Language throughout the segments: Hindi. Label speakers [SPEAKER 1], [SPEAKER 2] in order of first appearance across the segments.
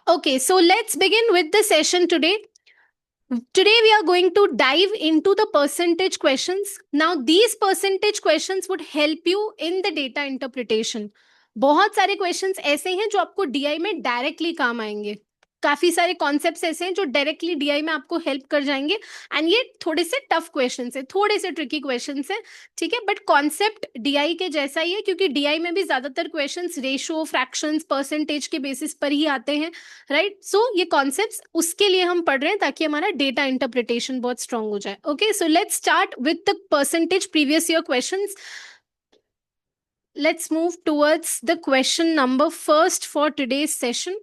[SPEAKER 1] Okay, so let's begin with the session today. Today we are going to dive into the percentage questions. Now these percentage questions would help you in the data interpretation. बहुत सारे क्वेश्चंस ऐसे हैं जो आपको डीआई में डायरेक्टली काम आएंगे. काफी सारे कॉन्सेप्ट्स ऐसे हैं जो डायरेक्टली डीआई में आपको हेल्प कर जाएंगे. एंड ये थोड़े से टफ क्वेश्चंस है, थोड़े से ट्रिकी क्वेश्चंस है. ठीक है, बट कॉन्सेप्ट डीआई के जैसा ही है, क्योंकि डीआई में भी ज्यादातर क्वेश्चंस रेशो, फ्रैक्शंस, परसेंटेज के बेसिस पर ही आते हैं. राइट, सो ये कॉन्सेप्ट्स उसके लिए हम पढ़ रहे हैं ताकि हमारा डेटा इंटरप्रिटेशन बहुत स्ट्रांग हो जाए. Okay, so let's start with the percentage previous year questions. Let's move towards the question number first for today's session.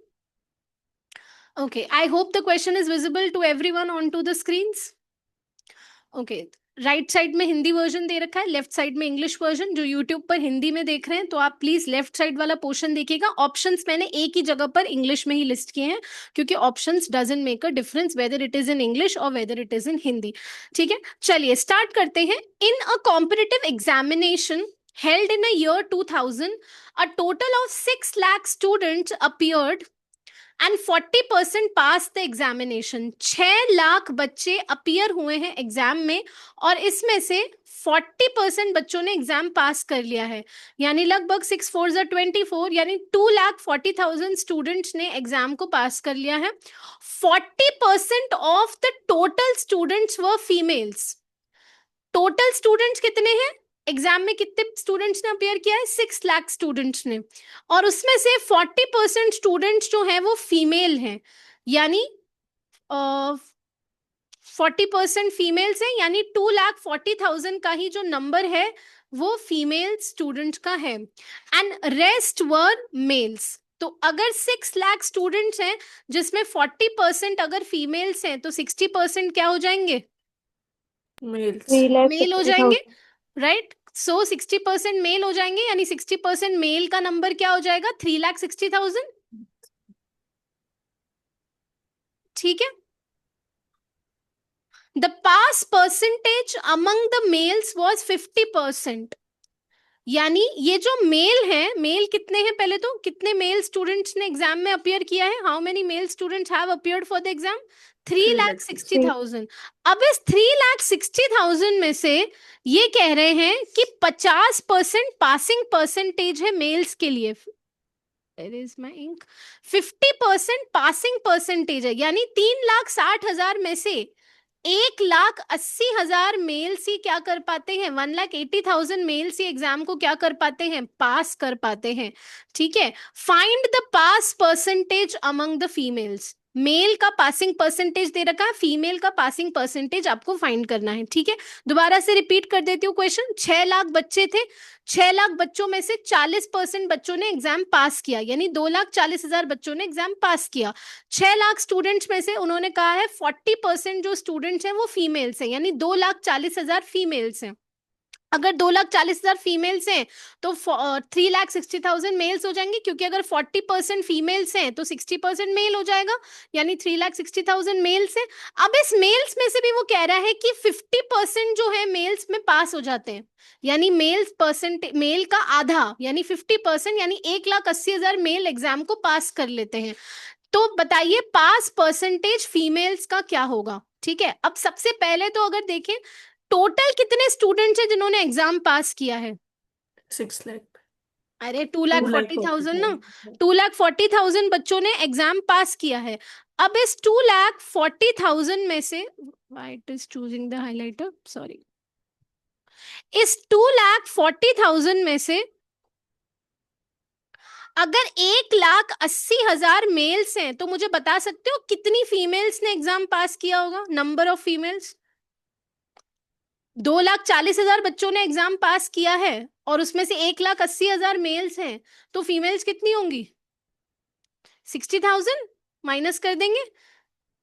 [SPEAKER 1] Okay, I hope the question is visible to everyone onto the screens. Okay, right side में हिंदी वर्जन दे रखा है, लेफ्ट साइड में इंग्लिश वर्जन. जो यूट्यूब पर हिंदी में देख रहे हैं तो आप प्लीज लेफ्ट साइड वाला पोर्शन देखिएगा. ऑप्शंस मैंने एक ही जगह पर इंग्लिश में ही लिस्ट किए हैं, क्योंकि options doesn't make a difference whether it is in English और whether it is in Hindi. ठीक है, चलिए स्टार्ट करते हैं. In a competitive examination held in a year 2000, a total of 6 lakh students appeared and 40% passed the examination. 6 lakh बच्चे अपीयर हुए हैं एग्जाम में और इसमें से 40% बच्चों ने एग्जाम पास कर लिया है. यानी लगभग 6 4 24, यानी 2,40,000 स्टूडेंट्स ने एग्जाम को पास कर लिया है. 40% of the total students were females. Total students कितने हैं? एग्जाम में कितने स्टूडेंट्स ने अपियर किया है? 6 लाख स्टूडेंट्स ने, और उसमें से 40% स्टूडेंट्स जो हैं वो फीमेल हैं. यानी 40% फीमेल्स हैं, यानी 2,40,000 का ही जो नंबर है वो फीमेल स्टूडेंट का है. And rest were males. तो अगर 6 लाख स्टूडेंट्स हैं जिसमें 40% अगर फीमेल्स हैं तो 60% क्या हो जाएंगे? मेल हो जाएंगे. राइट, सो 60% मेल हो जाएंगे, यानी 60% मेल का नंबर क्या हो जाएगा? 3,60,000. ठीक है, the pass percentage among the mails was 50%. यानी ये जो मेल है, मेल कितने हैं? पहले तो कितने मेल स्टूडेंट्स ने एग्जाम में अपियर किया है? How many male students have appeared for the exam? 3,60,000. अब इस 3,60,000 में से ये कह रहे हैं कि 50% पासिंग परसेंटेज है मेल्स के लिए. Where is my ink? 50% passing percentage है, यानी 3,60,000 में से 1,80,000 मेल्स ही क्या कर पाते हैं? 1,80,000 मेल्स ही एग्जाम को क्या कर पाते हैं? पास कर पाते हैं. ठीक है, find the pass percentage among the females. Male का पासिंग परसेंटेज दे रखा है, फीमेल का पासिंग परसेंटेज आपको फाइंड करना है. ठीक है, दोबारा से रिपीट कर देती हूँ क्वेश्चन. 6 लाख बच्चे थे, 6 लाख बच्चों में से 40% बच्चों ने एग्जाम पास किया, यानी 2,40,000 बच्चों ने एग्जाम पास किया. 6 लाख स्टूडेंट्स में से उन्होंने कहा है 40% जो स्टूडेंट्स हैं वो फीमेल्स हैं, यानी 2,40,000 फीमेल्स हैं. अगर 2,40,000 फीमेल्स हैं तो 3,60,000 मेल्स हो जाएंगे, क्योंकि अगर 40% फीमेल्स हैं तो 60% मेल हो जाएगा, यानी 3,60,000 मेल्स हैं. अब इस मेल्स में से भी वो कह रहा है कि 50% जो है मेल्स में पास हो जाते हैं, यानी मेल का आधा, यानी 50%, यानी 1,80,000 मेल एग्जाम को पास कर लेते हैं. तो बताइए पास परसेंटेज फीमेल्स का क्या होगा? ठीक है, अब सबसे पहले तो अगर देखें टोटल कितने स्टूडेंट्स हैं जिन्होंने एग्जाम पास किया है?
[SPEAKER 2] 6 लाख.
[SPEAKER 1] अरे 2,40,000 ना, 2,40,000 बच्चों ने एग्जाम पास किया है. अब इस 2,40,000 में से, why it is choosing the highlighter, sorry, इस 2,40,000 में से अगर 1,80,000 मेल्स हैं तो मुझे बता सकते हो कितनी फीमेल्स ने एग्जाम पास किया होगा? Number of females. 2,40,000 बच्चों ने एग्जाम पास किया है और उसमें से 1,80,000 मेल्स हैं, तो फीमेल्स कितनी होंगी? 60,000 माइनस कर देंगे,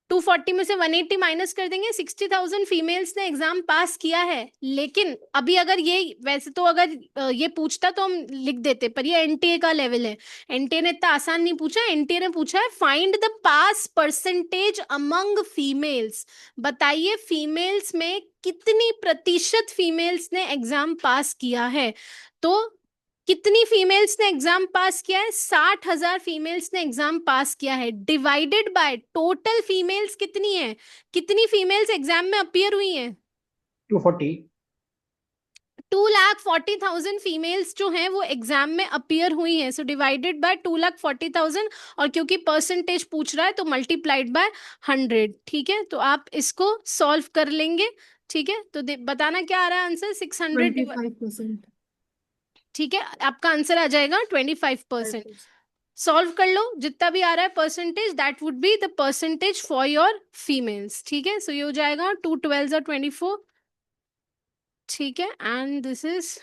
[SPEAKER 1] 240 में से 180 माइनस कर देंगे. 60,000 फीमेल्स ने एग्जाम पास किया है. लेकिन अभी अगर ये, वैसे तो अगर ये पूछता तो हम लिख देते, पर ये एनटीए का लेवल है. एनटीए ने इतना आसान नहीं पूछा. एनटीए ने पूछा है find the pass percentage among females. बताइए फीमेल्स में कितनी प्रतिशत फीमेल्स ने एग्जाम पास किया है? तो कितनी फीमेल्स ने एग्जाम पास किया है? 60,000 फीमेल्स ने एग्जाम पास किया है, डिवाइडेड बाय टोटल फीमेल्स कितनी है? कितनी फीमेल्स एग्जाम में अपियर हुई हैं?
[SPEAKER 2] 240।
[SPEAKER 1] 2,40,000 फीमेल्स जो हैं वो एग्जाम में अपियर हुई हैं, सो डिवाइडेड बाय 2,40,000, और क्योंकि परसेंटेज पूछ रहा है तो मल्टीप्लाइड बाय 100। ठीक है, तो आप इसको सॉल्व कर लेंगे। ठीक है, तो बताना क्या आ रहा है आंसर? 600।
[SPEAKER 3] 25%।
[SPEAKER 1] ठीक है, आपका आंसर आ जाएगा 25%। सॉल्व कर लो, जितना भी आ रहा है percentage, that would be the percentage for your females. ठीक है, सो ये हो जाएगा 2 12 24। ठीक है, and this is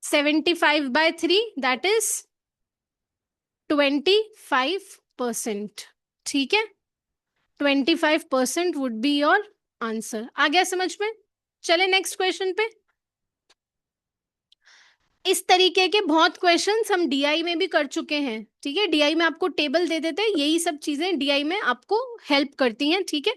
[SPEAKER 1] 75/3, that is 25%। ठीक है, 25% वुड बी योर आंसर। आ गया समझ में? चले नेक्स्ट क्वेश्चन पे। इस तरीके के बहुत क्वेश्चंस हम डीआई में भी कर चुके हैं। ठीक है, डीआई में आपको टेबल दे देते हैं, यही सब चीजें डीआई में आपको हेल्प करती हैं। ठीक है,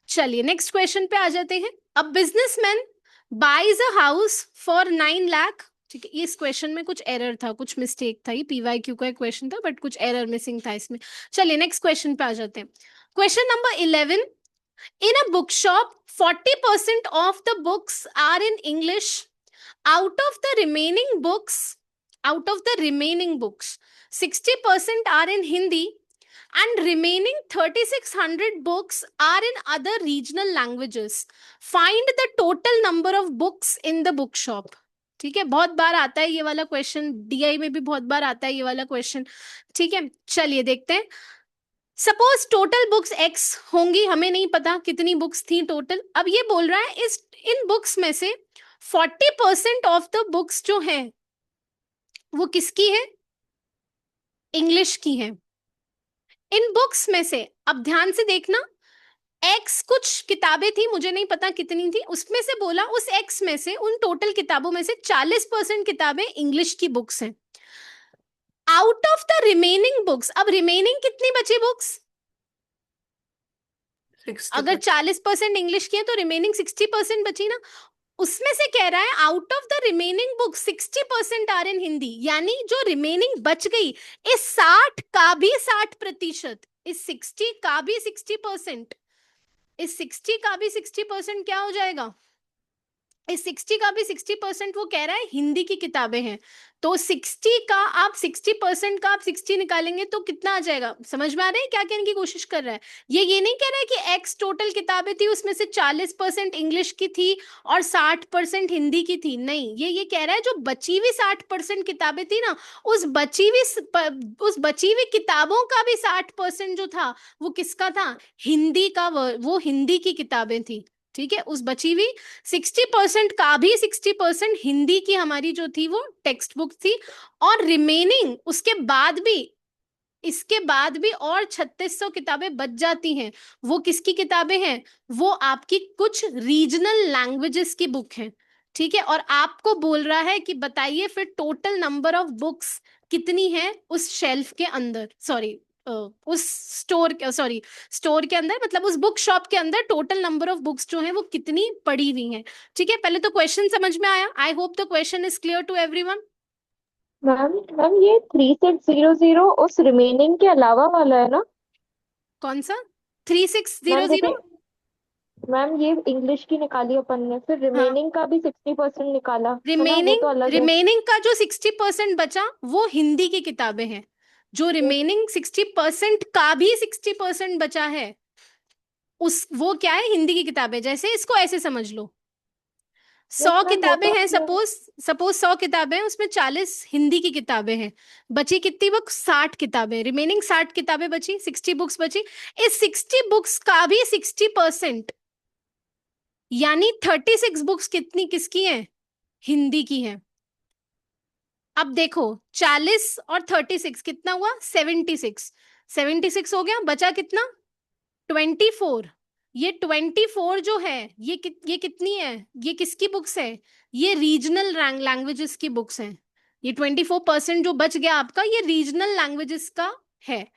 [SPEAKER 1] चलिए नेक्स्ट क्वेश्चन पे आ जाते हैं। A businessman buys a house for 9 lakh. ठीक है, इस क्वेश्चन में कुछ एरर था, कुछ मिस्टेक था, ये पीवाई क्यू का क्वेश्चन था बट कुछ एरर मिसिंग था इसमें। चलिए नेक्स्ट क्वेश्चन पे आ जाते हैं। Question number 11। In a book shop 40% of the books are in English. out of the remaining books out of the remaining books 60% are in Hindi, and remaining 3600 books are in other regional languages. Find the total number of books in the bookshop. ठीक है, बहुत बार आता है ये वाला क्वेश्चन, डीआई में भी बहुत बार आता है ये वाला क्वेश्चन। ठीक है, चलिए देखते हैं। सपोज टोटल बुक्स एक्स होंगी, हमें नहीं पता कितनी बुक्स थी टोटल। अब ये बोल रहा है इस इन बुक्स में से 40% ऑफ द बुक्स जो है वो किसकी है? इंग्लिश की है। इन बुक्स में से, अब ध्यान से देखना, एक्स कुछ किताबें थी, मुझे नहीं पता कितनी थी, उसमें से बोला उस एक्स में से, उन टोटल किताबों में से 40% किताबें इंग्लिश की बुक्स हैं। Out of the remaining books, अब रिमेनिंग कितनी बची बुक्स? अगर 40% इंग्लिश की है तो रिमेनिंग 60% बची ना। उसमें से कह रहा है out of the remaining book 60% are in Hindi, यानी जो रिमेनिंग बच गई, इस 60 का भी 60%, इस 60 का भी 60%, इस 60 का भी 60% क्या हो जाएगा? इस 60 का भी 60% वो कह रहा है हिंदी की किताबें हैं। तो 60 का आप 60% का आप 60 निकालेंगे तो कितना आ जाएगा? समझ में आ रहा है क्या कहने की कोशिश कर रहा है? ये नहीं कह रहा है कि एक्स टोटल किताबें थी उसमें से 40% इंग्लिश की थी और 60% हिंदी की थी, नहीं। ये कह रहा है जो बची हुई 60% किताबें थी ना, उस बची हुई किताबों का भी 60% जो था वो किसका था? हिंदी का। वो हिंदी की किताबें थी। ठीक है, उस बची हुई 60% का भी 60% हिंदी की हमारी जो थी वो टेक्स्ट बुक थी, और रिमेनिंग उसके बाद भी, इसके बाद भी और 3600 किताबें बच जाती हैं। वो किसकी किताबें हैं? वो आपकी कुछ रीजनल लैंग्वेजेस की बुक हैं। ठीक है, और आपको बोल रहा है कि बताइए फिर टोटल नंबर ऑफ बुक्स कितनी है उस शेल्फ के अंदर, सॉरी उस स्टोर के अंदर, मतलब उस बुक शॉप के अंदर टोटल नंबर ऑफ बुक्स जो है वो कितनी पड़ी हुई हैं। ठीक है, पहले तो क्वेश्चन समझ में आया? I hope the question is clear to everyone.
[SPEAKER 3] Ma'am ma'am ये 3600 उस रिमेनिंग के अलावा वाला है ना?
[SPEAKER 1] कौन सा
[SPEAKER 3] मैम
[SPEAKER 1] 3600?
[SPEAKER 3] जैसे मैम ये इंग्लिश की निकाली अपन ने, फिर
[SPEAKER 1] हाँ,
[SPEAKER 3] रिमेनिंग का भी 60% निकाला तो मैम वो
[SPEAKER 1] रिमेनिंग
[SPEAKER 3] तो अलग है।
[SPEAKER 1] रिमेनिंग का जो 60% बचा वो हिंदी की किताबें हैं। जो रिमेनिंग 60% का भी 60% बचा है, उस वो क्या है? हिंदी की किताबें। जैसे इसको ऐसे समझ लो,
[SPEAKER 3] यस
[SPEAKER 1] 100
[SPEAKER 3] मैम वो
[SPEAKER 1] किताबें
[SPEAKER 3] तो
[SPEAKER 1] हैं,
[SPEAKER 3] क्लियर है।
[SPEAKER 1] सपोज सपोज 100 किताबें हैं, उसमें 40 हिंदी की किताबें हैं। बची कितनी बुक? 60 किताबें, रिमेनिंग 60 किताबें बची, 60 बुक्स बची। इस 60 बुक्स का भी 60%, यानी 36 बुक्स कितनी किसकी हैं? हिंदी की हैं। अब देखो, 40 और 36 कितना हुआ? 76। 76 हो गया, बचा कितना? 24। ये 24 जो है, ये कितनी है? ये किसकी बुक्स है? ये रीजनल लैंग्वेजेस की बुक्स हैं। ये 24% जो बच गया आपका, ये रीजनल लैंग्वेजेस का है।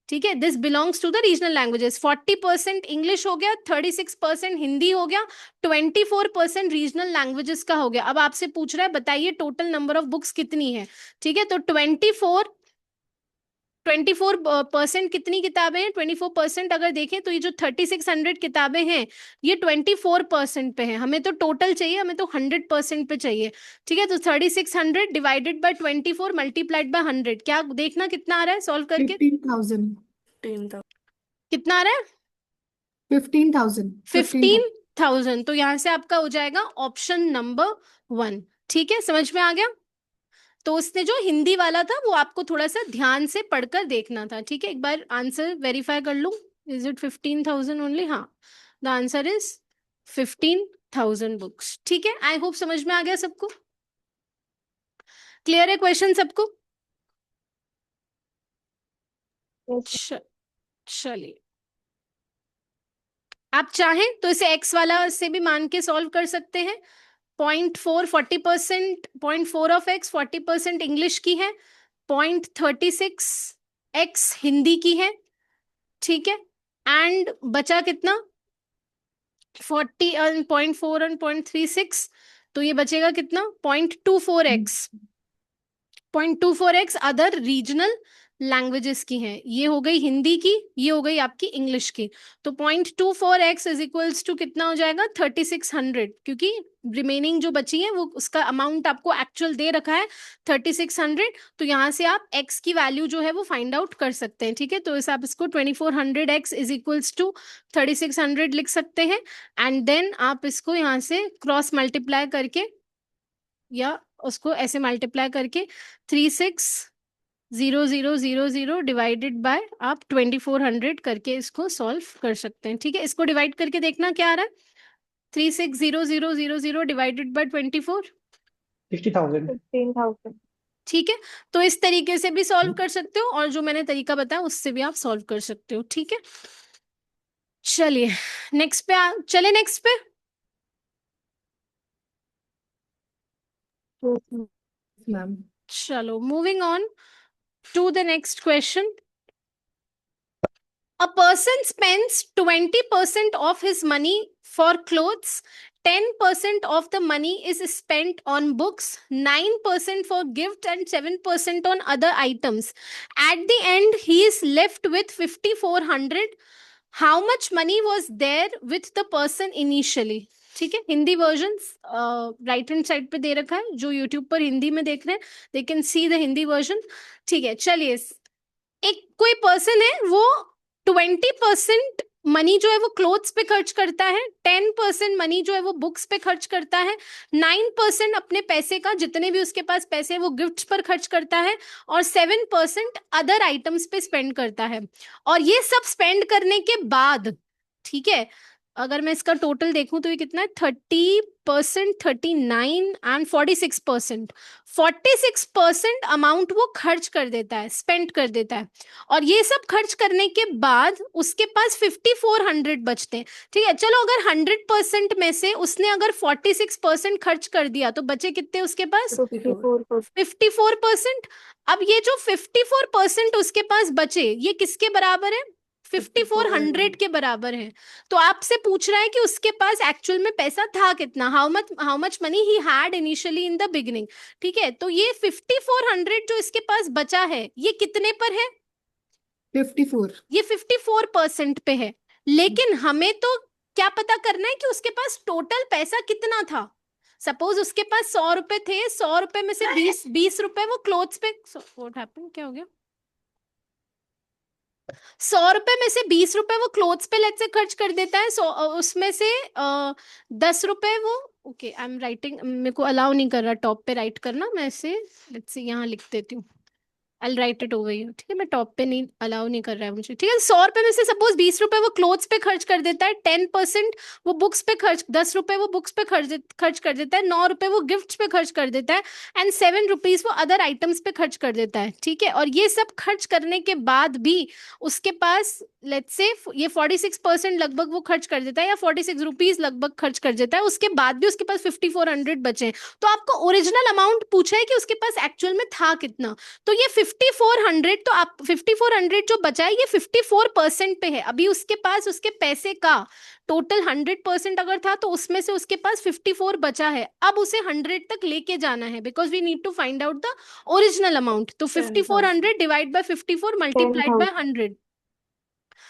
[SPEAKER 1] ठीक है, this belongs to the regional languages. 40% English हो गया, 36% हिंदी हो गया, 24% रीजनल लैंग्वेजेस का हो गया। अब आपसे पूछ रहा है बताइए टोटल नंबर ऑफ बुक्स कितनी है। ठीक है, तो 24% कितनी किताबें हैं? 24% अगर देखें तो ये जो 3600 किताबें हैं ये 24% पे है। हमें तो टोटल चाहिए, हमें तो 100% पे चाहिए। ठीक है, तो 3600 डिवाइडेड बाय 24 मल्टीप्लाइड बाय 100, क्या देखना कितना आ रहा है सॉल्व करके?
[SPEAKER 2] 15,000।
[SPEAKER 1] कितना आ रहा है?
[SPEAKER 2] 15,000।
[SPEAKER 1] 15,000। तो यहां से आपका हो जाएगा ऑप्शन नंबर 1। ठीक है, समझ में आ गया? तो उसने जो हिंदी वाला था वो आपको थोड़ा सा ध्यान से पढ़कर देखना था। ठीक है, एक बार आंसर वेरीफाई कर लूं। Is it 15,000 only? हाँ, द आंसर इज 15,000 बुक्स। ठीक है, आई होप समझ में आ गया सबको। क्लियर है क्वेश्चन सबको? चलिए, आप चाहें तो इसे एक्स वाला से भी मान के सॉल्व कर सकते हैं। 0.4 40%, 0.4 ऑफ एक्स 40% इंग्लिश की है, 0.36 एक्स हिंदी की है। ठीक है, एंड बचा कितना? 0.4 और 0.36, तो ये बचेगा कितना? 0.24x। 0.24x other regional languages की हैं। ये हो गई हिंदी की, ये हो गई आपकी इंग्लिश की। तो 0.24x इज इक्वल्स टू कितना हो जाएगा? 3600, क्योंकि रिमेनिंग जो बची है वो उसका अमाउंट आपको एक्चुअल दे रखा है 3600। तो यहाँ से आप x की वैल्यू जो है वो फाइंड आउट कर सकते हैं। ठीक है, तो इस आप इसको 2400x इज इक्वल्स टू 3600 लिख सकते हैं। एंड देन आप इसको यहाँ से क्रॉस मल्टीप्लाई करके या उसको ऐसे मल्टीप्लाई करके 360000 डिवाइडेड बाय आप 2400 करके इसको सॉल्व कर सकते हैं। ठीक है, इसको डिवाइड करके देखना क्या आ रहा है। 360000 डिवाइडेड बाय 24,
[SPEAKER 4] 60,000।
[SPEAKER 3] 15,000।
[SPEAKER 1] ठीक है, तो इस तरीके से भी सॉल्व कर सकते हो और जो मैंने तरीका बताया उससे भी आप सॉल्व कर सकते हो। ठीक है, चलिए नेक्स्ट पे चले नेक्स्ट पे।
[SPEAKER 2] मैम।
[SPEAKER 1] चलो moving on to the next question. A person spends 20% of his money for clothes, 10% of the money is spent on books, 9% for gift, and 7% on other items. At the end, he is left with 5,400. How much money was there with the person initially? ठीक है, Hindi version right hand side पे दे रखा है। जो यूट्यूब पर हिंदी में देख रहे हैं they can see the Hindi version. ठीक है, चलिए, एक कोई पर्सन है वो 20% मनी जो है वो क्लोथ्स पे खर्च करता है, 10% मनी जो है वो बुक्स पे खर्च करता है, 9% अपने पैसे का जितने भी उसके पास पैसे हैं वो गिफ्ट्स पर खर्च करता है, और 7% अदर आइटम्स पे स्पेंड करता है। और ये सब स्पेंड करने के बाद, ठीक है, अगर मैं इसका टोटल देखूं तो ये कितना है? 30%, 39 एंड 46%। 46% अमाउंट वो खर्च कर देता है, स्पेंड कर देता है। और ये सब खर्च करने के बाद उसके पास 5,400 बचते हैं। ठीक है, चलो अगर 100% में से उसने अगर 46% खर्च कर दिया तो बचे कितने उसके पास? 54%। अब ये जो 54% उसके पास बचे ये किसके बराबर है? 5,400 के बराबर है। तो आपसे पूछ रहा है कि उसके पास एक्चुअल में पैसा था कितना, how much money he had initially in the beginning. ठीक है, तो ये 5,400 जो इसके पास बचा है ये कितने पर है?
[SPEAKER 2] 54।
[SPEAKER 1] ये 54% पे है। लेकिन हमें तो क्या पता करना है कि उसके पास टोटल पैसा कितना था। सपोज उसके पास 100 रुपए थे, 100 रुपए में से 20 रुपए वो क्लोथ्स पे, व्हाट हैपेंड, क्या हो गया? 100 रुपए में से 20 रुपए वो क्लोथ्स पे लेट से खर्च कर देता है। उसमें से 10 रुपए वो, ओके आई एम राइटिंग, मेरे को अलाउ नहीं कर रहा टॉप पे राइट करना, मैं इसे लेट्स से यहाँ लिख देती हूँ। आई राइट इट ओवर हियर। ठीक है, मैं टॉप पे नहीं अलाउ नहीं कर रहा है मुझे। ठीक है, 100 रुपए में से सपोज 20 रुपए वो क्लोथ्स पे खर्च कर देता है, 10% वो बुक्स पे खर्च, 10 रुपए वो बुक्स पे खर्च कर देता है, 9 रुपए वो गिफ्ट्स पे खर्च कर देता है, एंड 7 रुपीज वो अदर आइटम्स पे खर्च कर देता है। ठीक है, और ये सब खर्च करने के बाद भी उसके पास लेट्स से ये 46% लगभग वो खर्च कर देता है, या 46 रुपीज लगभग खर्च कर देता है, उसके बाद भी उसके पास 5,400 बचे हैं। तो आपको ओरिजिनल अमाउंट पूछा है कि उसके पास एक्चुअल में था कितना, तो ये 5400, तो आप 5400 जो बचा है ये 54% पे है। अभी उसके पास उसके पैसे का टोटल 100% अगर था तो उसमें से उसके पास 54 बचा है। अब उसे 100 तक लेके जाना है, because we need to find out the original amount. तो 5400 डिवाइड बाय 54 मल्टीप्लाइड बाय 100,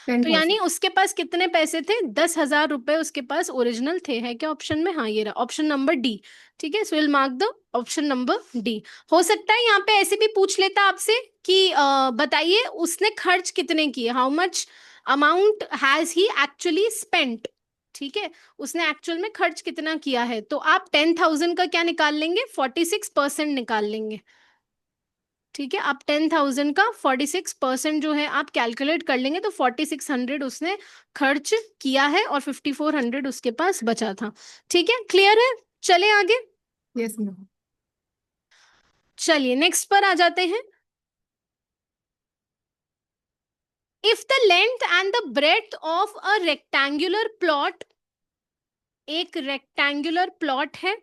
[SPEAKER 1] तो यानी
[SPEAKER 2] 10,000.
[SPEAKER 1] उसके पास कितने पैसे थे? 10,000 रुपए उसके पास ओरिजिनल थे। है क्या ऑप्शन में? हाँ, ये रहा ऑप्शन नंबर डी। ठीक है, so will mark the option number D. हो सकता है यहाँ पे ऐसे भी पूछ लेता आपसे कि बताइए उसने खर्च कितने किए, how much amount has he actually spent. ठीक है, उसने एक्चुअल में खर्च कितना किया है, तो आप 10,000 का क्या निकाल लेंगे? 46% निकाल लेंगे। ठीक है, आप 10,000 का 46% जो है आप कैलकुलेट कर लेंगे, तो 4600 उसने खर्च किया है और 5400 उसके पास बचा था। ठीक है, क्लियर है? चले आगे।
[SPEAKER 2] Yes, ma'am.
[SPEAKER 1] चलिए नेक्स्ट पर आ जाते हैं। If the length and the breadth of a rectangular plot, एक रेक्टेंगुलर प्लॉट है,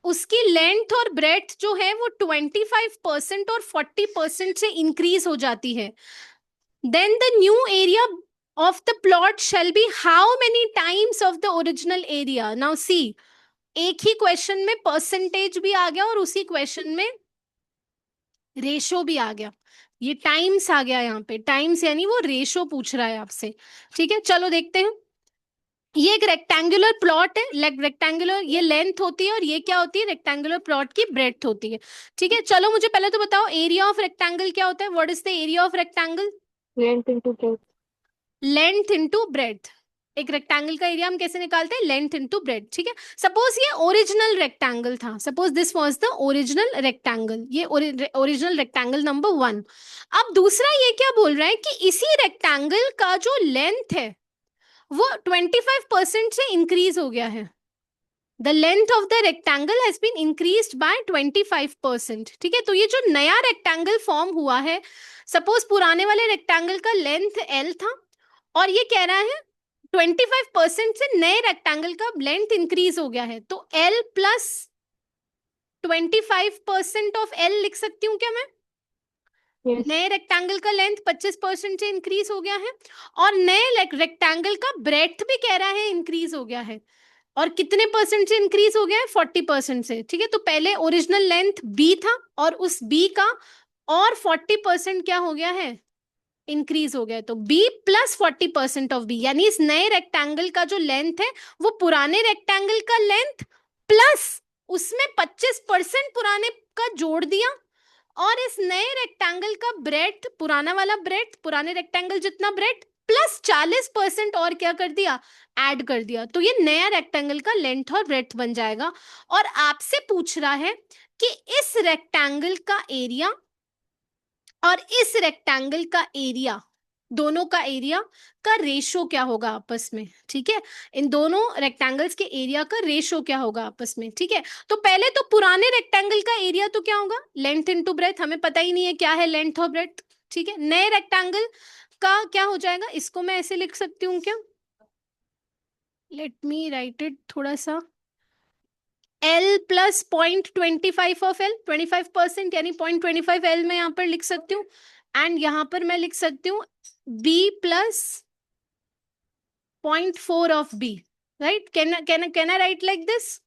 [SPEAKER 1] उसकी लेंथ और ब्रेथ जो है वो 25% और 40% से इंक्रीज हो जाती है, then the new area of the plot shall be how many times of the original area? Now see, एक ही क्वेश्चन में परसेंटेज भी आ गया और उसी क्वेश्चन में रेशो भी आ गया। ये टाइम्स आ गया, यहाँ पे टाइम्स यानी वो रेशो पूछ रहा है आपसे। ठीक है, चलो देखते हैं। ये एक रेक्टेंगुलर प्लॉट है, रेक्टेंगुलर ये लेंथ होती है और ये क्या होती है? रेक्टेंगुलर प्लॉट की ब्रेड्थ होती है। ठीक है, चलो मुझे पहले तो बताओ एरिया ऑफ रेक्टेंगल क्या होता है? What is the area of rectangle?
[SPEAKER 3] Length into breadth.
[SPEAKER 1] Length into breadth. एक रेक्टेंगल का एरिया हम कैसे निकालते हैं? Length into breadth. ठीक है, सपोज ये ओरिजिनल रेक्टेंगल था, suppose this was the original rectangle, ये ओरिजिनल रेक्टेंगल नंबर 1। अब दूसरा ये क्या बोल रहा है कि इसी रेक्टेंगल का जो लेंथ है वो 25% से इंक्रीज हो गया है। The length of the rectangle has been increased by 25%। ठीक है, तो ये जो नया रेक्टेंगल फॉर्म हुआ है, सपोज पुराने वाले रेक्टेंगल का लेंथ एल था और ये कह रहा है 25% से नए रेक्टेंगल का लेंथ इंक्रीज हो गया है, तो एल प्लस 25% ऑफ एल लिख सकती हूँ क्या मैं?
[SPEAKER 3] यस।
[SPEAKER 1] नए रेक्टेंगल का लेंथ 25% से इंक्रीज हो गया है और नए रेक्टेंगल का ब्रेथ भी कह रहा है इंक्रीज हो गया है। और कितने परसेंट से इंक्रीज हो गया है? 40% से। ठीक है, तो पहले ओरिजिनल लेंथ बी था और उस बी का और 40% क्या हो गया है? इंक्रीज हो गया है। तो b प्लस 40% ऑफ b, यानी इस नए रेक्टेंगल का जो लेंथ है वो पुराने रेक्टेंगल का लेंथ प्लस उसमें 25% पुराने का जोड़ दिया और इस नए रेक्टेंगल का ब्रेथ, पुराना वाला ब्रेथ, पुराने रेक्टेंगल जितना ब्रेथ प्लस 40% और क्या कर दिया? ऐड कर दिया। तो ये नया रेक्टेंगल का लेंथ और ब्रेथ बन जाएगा। और आपसे पूछ रहा है कि इस रेक्टेंगल का एरिया और इस रेक्टेंगल का एरिया, दोनों का एरिया का रेशो क्या होगा आपस में। ठीक है, इन दोनों रेक्टेंगल्स के एरिया का रेशो क्या होगा आपस में। ठीक है, तो पहले तो पुराने रेक्टेंगल का एरिया तो क्या होगा? लेंथ इनटू ब्रेथ, हमें पता ही नहीं है क्या है लेंथ और ब्रेथ। ठीक है, नए रेक्टेंगल का क्या हो जाएगा? इसको मैं ऐसे लिख सकती हूँ क्या? लेट मी राइट इट थोड़ा सा। एल प्लस 0.25 ऑफ एल, 25%, यानी 0.25 एल मैं यहाँ पर लिख सकती हूँ। एंड यहाँ पर मैं लिख सकती हूँ B plus 0.4 of B. Right, can I write like this?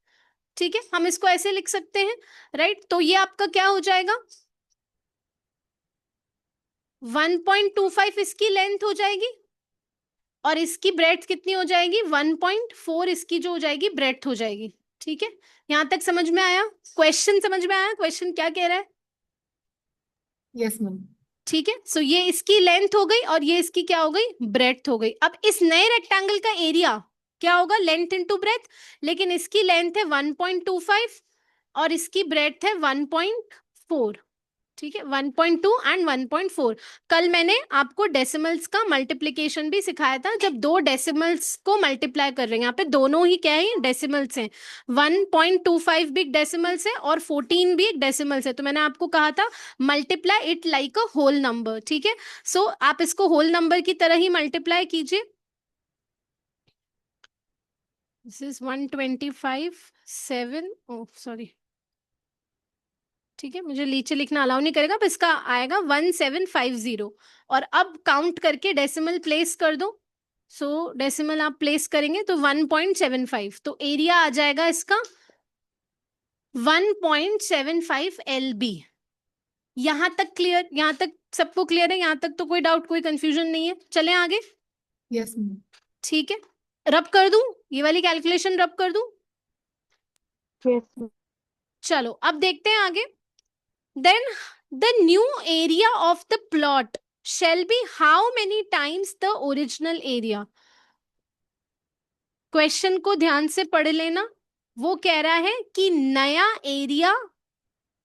[SPEAKER 1] ठीक है, हम इसको ऐसे लिख सकते हैं। राइट, तो ये आपका क्या हो जाएगा? 1.25 इसकी लेंथ हो जाएगी और इसकी ब्रेड्थ कितनी हो जाएगी? 1.4 इसकी जो हो जाएगी ब्रेड्थ हो जाएगी। ठीक है, यहां तक समझ में आया? क्वेश्चन समझ में आया? क्वेश्चन क्या कह रहा है?
[SPEAKER 2] Yes, ma'am.
[SPEAKER 1] ठीक है, सो ये इसकी लेंथ हो गई और ये इसकी क्या हो गई? ब्रेड्थ हो गई। अब इस नए रेक्टेंगल का एरिया क्या होगा? लेंथ इनटू ब्रेड्थ, लेकिन इसकी लेंथ है 1.25 और इसकी ब्रेड्थ है 1.4। ठीक है, 1.2 एंड 1.4। कल मैंने आपको डेसिमल्स का मल्टीप्लीकेशन भी सिखाया था, जब दो डेसिमल्स को मल्टीप्लाई कर रहे हैं। यहाँ पे दोनों ही क्या है? डेसिमल्स हैं। 1.25 भी एक डेसिमल्स है और 14 भी एक डेसिमल्स है। तो मैंने आपको कहा था multiply it like a whole number. ठीक है, सो आप इसको होल नंबर की तरह ही मल्टीप्लाई कीजिए। दिस इज 125 7, oh sorry, ठीक है, मुझे नीचे लिखना अलाउ नहीं करेगा, बस इसका आएगा 1750। और अब काउंट करके डेसिमल प्लेस कर दो। सो डेसिमल आप प्लेस करेंगे तो 1.75, तो एरिया आ जाएगा इसका 1.75 LB। यहां तक क्लियर? यहां तक सबको क्लियर है? यहां तक तो कोई डाउट, कोई कंफ्यूजन नहीं है? चलें आगे।
[SPEAKER 2] Yes, ma'am.
[SPEAKER 1] ठीक है, रब कर दूं? ये वाली कैलकुलेशन रब कर दूं?
[SPEAKER 3] Yes, ma'am.
[SPEAKER 1] चलो अब देखते हैं आगे। Then the new area of the plot shall be how many times the original area? Question को ध्यान से पढ़ लेना। वो कह रहा है कि नया area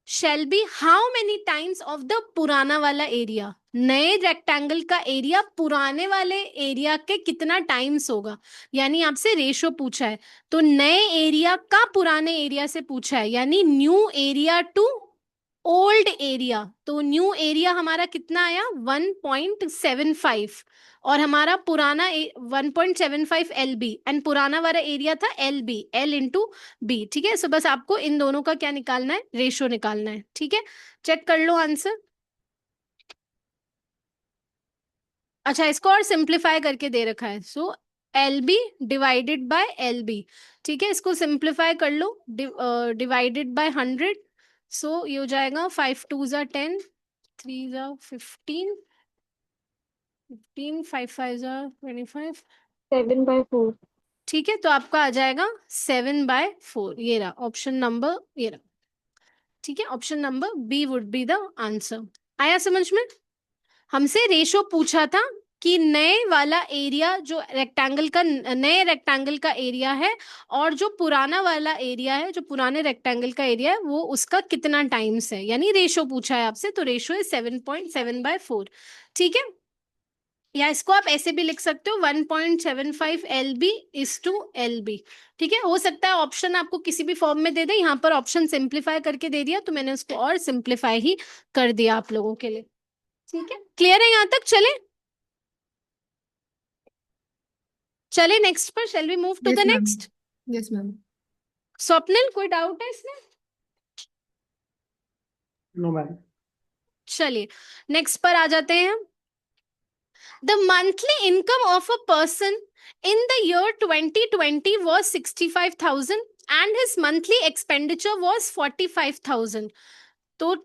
[SPEAKER 1] shall be how many times of the पुराना वाला एरिया। नए रेक्टेंगल का एरिया पुराने वाले एरिया के कितना टाइम्स होगा, यानी आपसे रेशो पूछा है। तो नए एरिया का पुराने एरिया से पूछा है, यानी new area to old area. तो न्यू एरिया हमारा कितना आया? 1.75, और हमारा पुराना 1.75 LB, एंड पुराना वाला एरिया था LB, L/B। ठीक है, सो बस आपको इन दोनों का क्या निकालना है? रेशो निकालना है। ठीक है, चेक कर लो आंसर। अच्छा, इसको और सिंप्लीफाई करके दे रखा है। सो LB डिवाइडेड बाय LB। ठीक है, इसको सिंप्लीफाई कर लो, डिवाइडेड बाय 100। सो ये हो जाएगा 5 2 ज़ा 10, 3 ज़ा 15, 15 5 5 ज़ा 25।
[SPEAKER 3] 7/4.
[SPEAKER 1] ठीक है, तो आपका आ जाएगा 7/4। ये रहा ऑप्शन नंबर, ये रहा। ठीक है, option number B would be the answer. आया समझ में? हमसे रेशो पूछा था कि नए वाला एरिया जो रेक्टेंगल का, नए रेक्टेंगल का एरिया है, और जो पुराना वाला एरिया है, जो पुराने रेक्टेंगल का एरिया है, वो उसका कितना टाइम्स है, यानी रेशो पूछा है आपसे। तो रेशो है 7.7/4। ठीक है, या इसको आप ऐसे भी लिख सकते हो 1.75 LB/LB। ठीक है, हो सकता है ऑप्शन आपको किसी भी फॉर्म में दे दे। यहाँ पर ऑप्शन सिंप्लीफाई करके दे दिया, तो मैंने उसको और सिंप्लीफाई ही कर दिया आप लोगों के लिए। ठीक है, क्लियर है यहाँ तक? चले चले नेक्स्ट पर। Shall we move to
[SPEAKER 2] Yes,
[SPEAKER 1] the
[SPEAKER 2] ma'am.
[SPEAKER 1] Next?
[SPEAKER 2] Yes, ma'am.
[SPEAKER 1] Swapnil, कोई डाउट है इसमें?
[SPEAKER 4] No ma'am.
[SPEAKER 1] चलिए नेक्स्ट पर आ जाते हैं। The monthly income of a person in the year 2020 was 65,000 and his monthly expenditure was 45,000। तो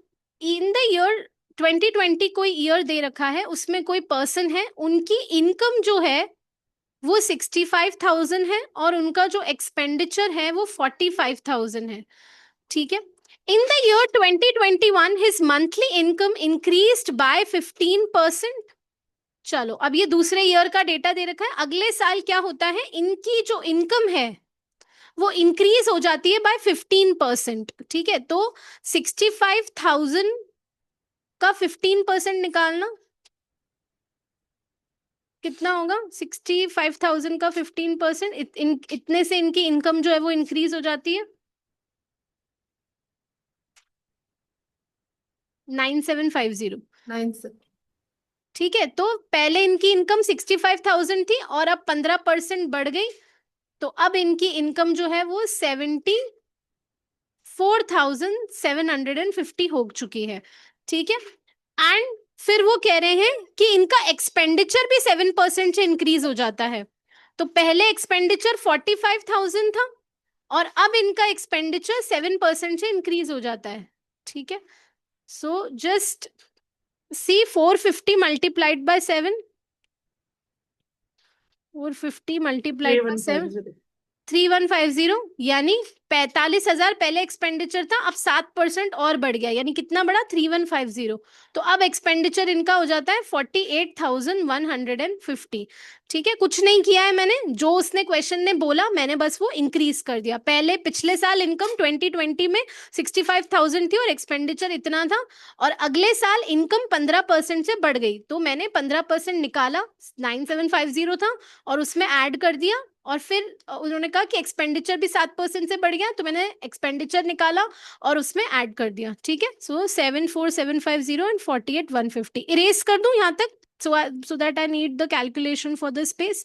[SPEAKER 1] इन द ईयर 2020 कोई ईयर दे रखा है, उसमें कोई पर्सन है, उनकी इनकम जो है वो 65,000 है, और उनका जो एक्सपेंडिचर है वो 45,000 है। ठीक है, in the year 2021 his monthly income increased by 15%। चलो अब ये दूसरे ईयर का डेटा दे रखा है। अगले साल क्या होता है, इनकी जो इनकम है वो इंक्रीज हो जाती है बाय 15%। ठीक है, तो 65,000 का 15% निकालना कितना होगा? 65,000 का 15%, इतने से इनकी इनकम जो है वो इंक्रीज हो जाती है 9750।
[SPEAKER 2] 9, sir.
[SPEAKER 1] ठीक है, तो पहले इनकी इनकम 65,000 थी, और अब 15% बढ़ गई, तो अब इनकी इनकम जो है वो 74,750 हो चुकी है। ठीक है, एंड फिर वो कह रहे हैं कि इनका एक्सपेंडिचर भी 7% से इंक्रीज हो जाता है। तो पहले एक्सपेंडिचर 45,000 था, और अब इनका एक्सपेंडिचर 7% से इंक्रीज हो जाता है। ठीक है, so just see 450 multiplied by 7, 450 multiplied by 7, 3150, यानी 45,000 पहले एक्सपेंडिचर था, अब 7% और बढ़ गया, यानी कितना बढ़ा? 3150। तो अब एक्सपेंडिचर इनका हो जाता है 48,150। ठीक है, कुछ नहीं किया है मैंने, जो उसने क्वेश्चन ने बोला मैंने बस वो इंक्रीज कर दिया। पहले पिछले साल इनकम 2020 में 65,000 थी और एक्सपेंडिचर इतना था, और अगले साल इनकम 15% से बढ़ गई, तो मैंने 15% निकाला, 9750 था, और उसमें ऐड कर दिया, और फिर उन्होंने कहा कि एक्सपेंडिचर भी 7% से बढ़ गया, तो मैंने एक्सपेंडिचर निकाला और उसमें ऐड कर दिया। ठीक है, सो 74,750 एंड 48,150 इरेज कर दूं यहाँ तक, so that I need the calculation for the space।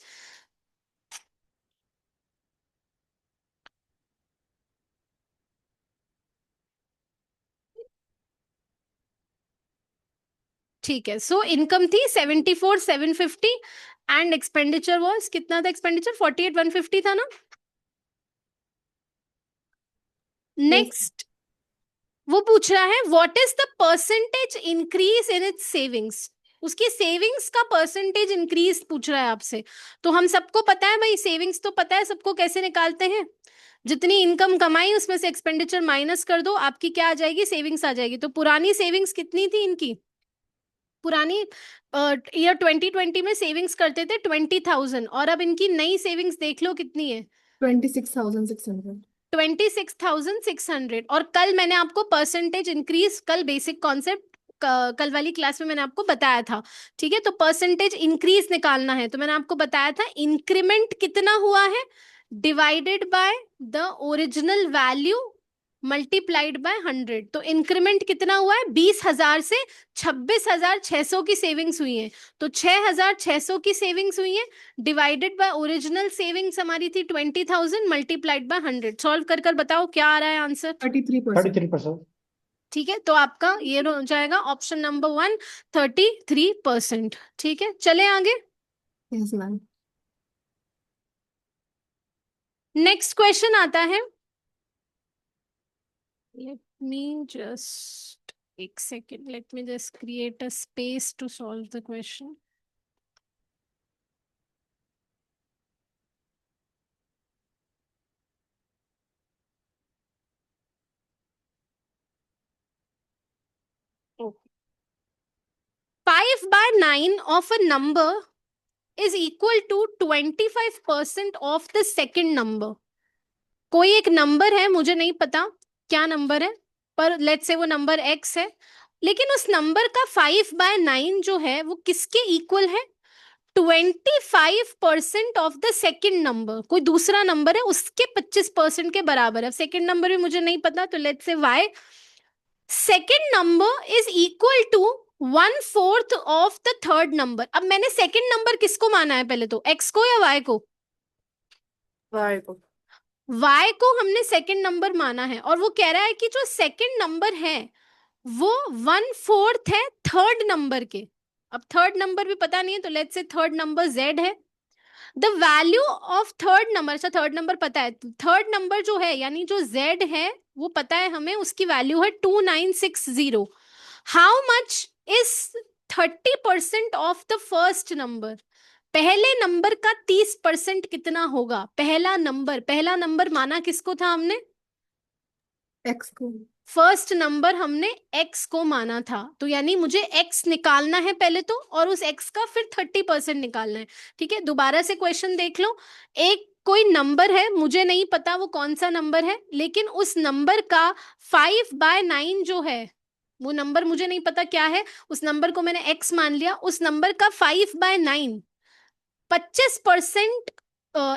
[SPEAKER 1] ठीक है, सो इनकम थी 74,750 एंड एक्सपेंडिचर वाज कितना था? एक्सपेंडिचर 48,150 था ना? नेक्स्ट वो पूछ रहा है what is the percentage increase in its savings. उसकी सेविंग्स का परसेंटेज इंक्रीज पूछ रहा है आपसे। तो हम सबको पता है भाई, सेविंग्स तो पता है सबको कैसे निकालते हैं। जितनी इनकम कमाई उसमें से एक्सपेंडिचर माइनस कर दो, आपकी क्या आ जाएगी? सेविंग्स आ जाएगी। तो पुरानी सेविंग्स कितनी थी इनकी? पुरानी ईयर 2020 में सेविंग्स करते थे 20,000 और अब इनकी नई सेविंग्स देख लो कितनी है?
[SPEAKER 2] 26,600।
[SPEAKER 1] 26,600। और कल मैंने आपको परसेंटेज इंक्रीज, कल बेसिक कॉन्सेप्ट कल वाली क्लास में मैंने आपको बताया था। ठीक है, तो परसेंटेज इंक्रीज निकालना है। तो मैंने आपको बताया था इंक्रीमेंट कितना हुआ है divided by the original value multiplied by 100। तो इंक्रीमेंट कितना हुआ है? 20,000 से 26,600 की सेविंग्स हुई है। तो 6,600 की सेविंग्स हुई है डिवाइडेड बाय ओरिजिनल सेविंग्स हमारी थी 20,000 मल्टीप्लाइड बाय 100। सॉल्व कर कर बताओ क्या आ रहा है आंसर?
[SPEAKER 2] 33%।
[SPEAKER 4] 33%।
[SPEAKER 1] ठीक है, तो आपका ये हो जाएगा ऑप्शन नंबर 1, 33%। ठीक है, चले आगे।
[SPEAKER 2] Yes ma'am.
[SPEAKER 1] नेक्स्ट क्वेश्चन आता है, let me just एक second, let me just create a space to solve the question. Okay. 5/9 of a number is equal to 25% of the second number. कोई एक नंबर है, मुझे नहीं पता क्या नंबर है, पर लेट्स से वो नंबर x है, लेकिन उस नंबर का 5/9 जो है वो किसके इक्वल है? 25% ऑफ द सेकेंड नंबर। कोई दूसरा नंबर है उसके 25% के बराबर है। सेकेंड नंबर भी मुझे नहीं पता, तो let's say y second number is equal to 1/4 of the third number. अब मैंने सेकेंड नंबर किसको माना है पहले? तो x को या y को?
[SPEAKER 2] वाई को।
[SPEAKER 1] y को हमने सेकेंड नंबर माना है, और वो कह रहा है कि जो सेकेंड नंबर है वो 1/4 है थर्ड नंबर के। अब थर्ड नंबर भी पता नहीं है, तो लेट्स से थर्ड नंबर z है। The value of third number, अच्छा थर्ड नंबर पता है, थर्ड नंबर जो है यानी जो z है वो पता है हमें, उसकी वैल्यू है 2960। How much is 30% of the first number? पहले नंबर का 30% कितना होगा? पहला नंबर माना किसको था हमने?
[SPEAKER 2] एक्स को।
[SPEAKER 1] फर्स्ट नंबर हमने x को माना था, तो यानी मुझे x निकालना है पहले तो, और उस x का फिर 30% निकालना है। ठीक है, दोबारा से क्वेश्चन देख लो। एक कोई नंबर है, मुझे नहीं पता वो कौन सा नंबर है, लेकिन उस नंबर का 5/9 जो है, वो नंबर मुझे नहीं पता क्या है, उस नंबर को मैंने x मान लिया। उस नंबर का 5/9 25%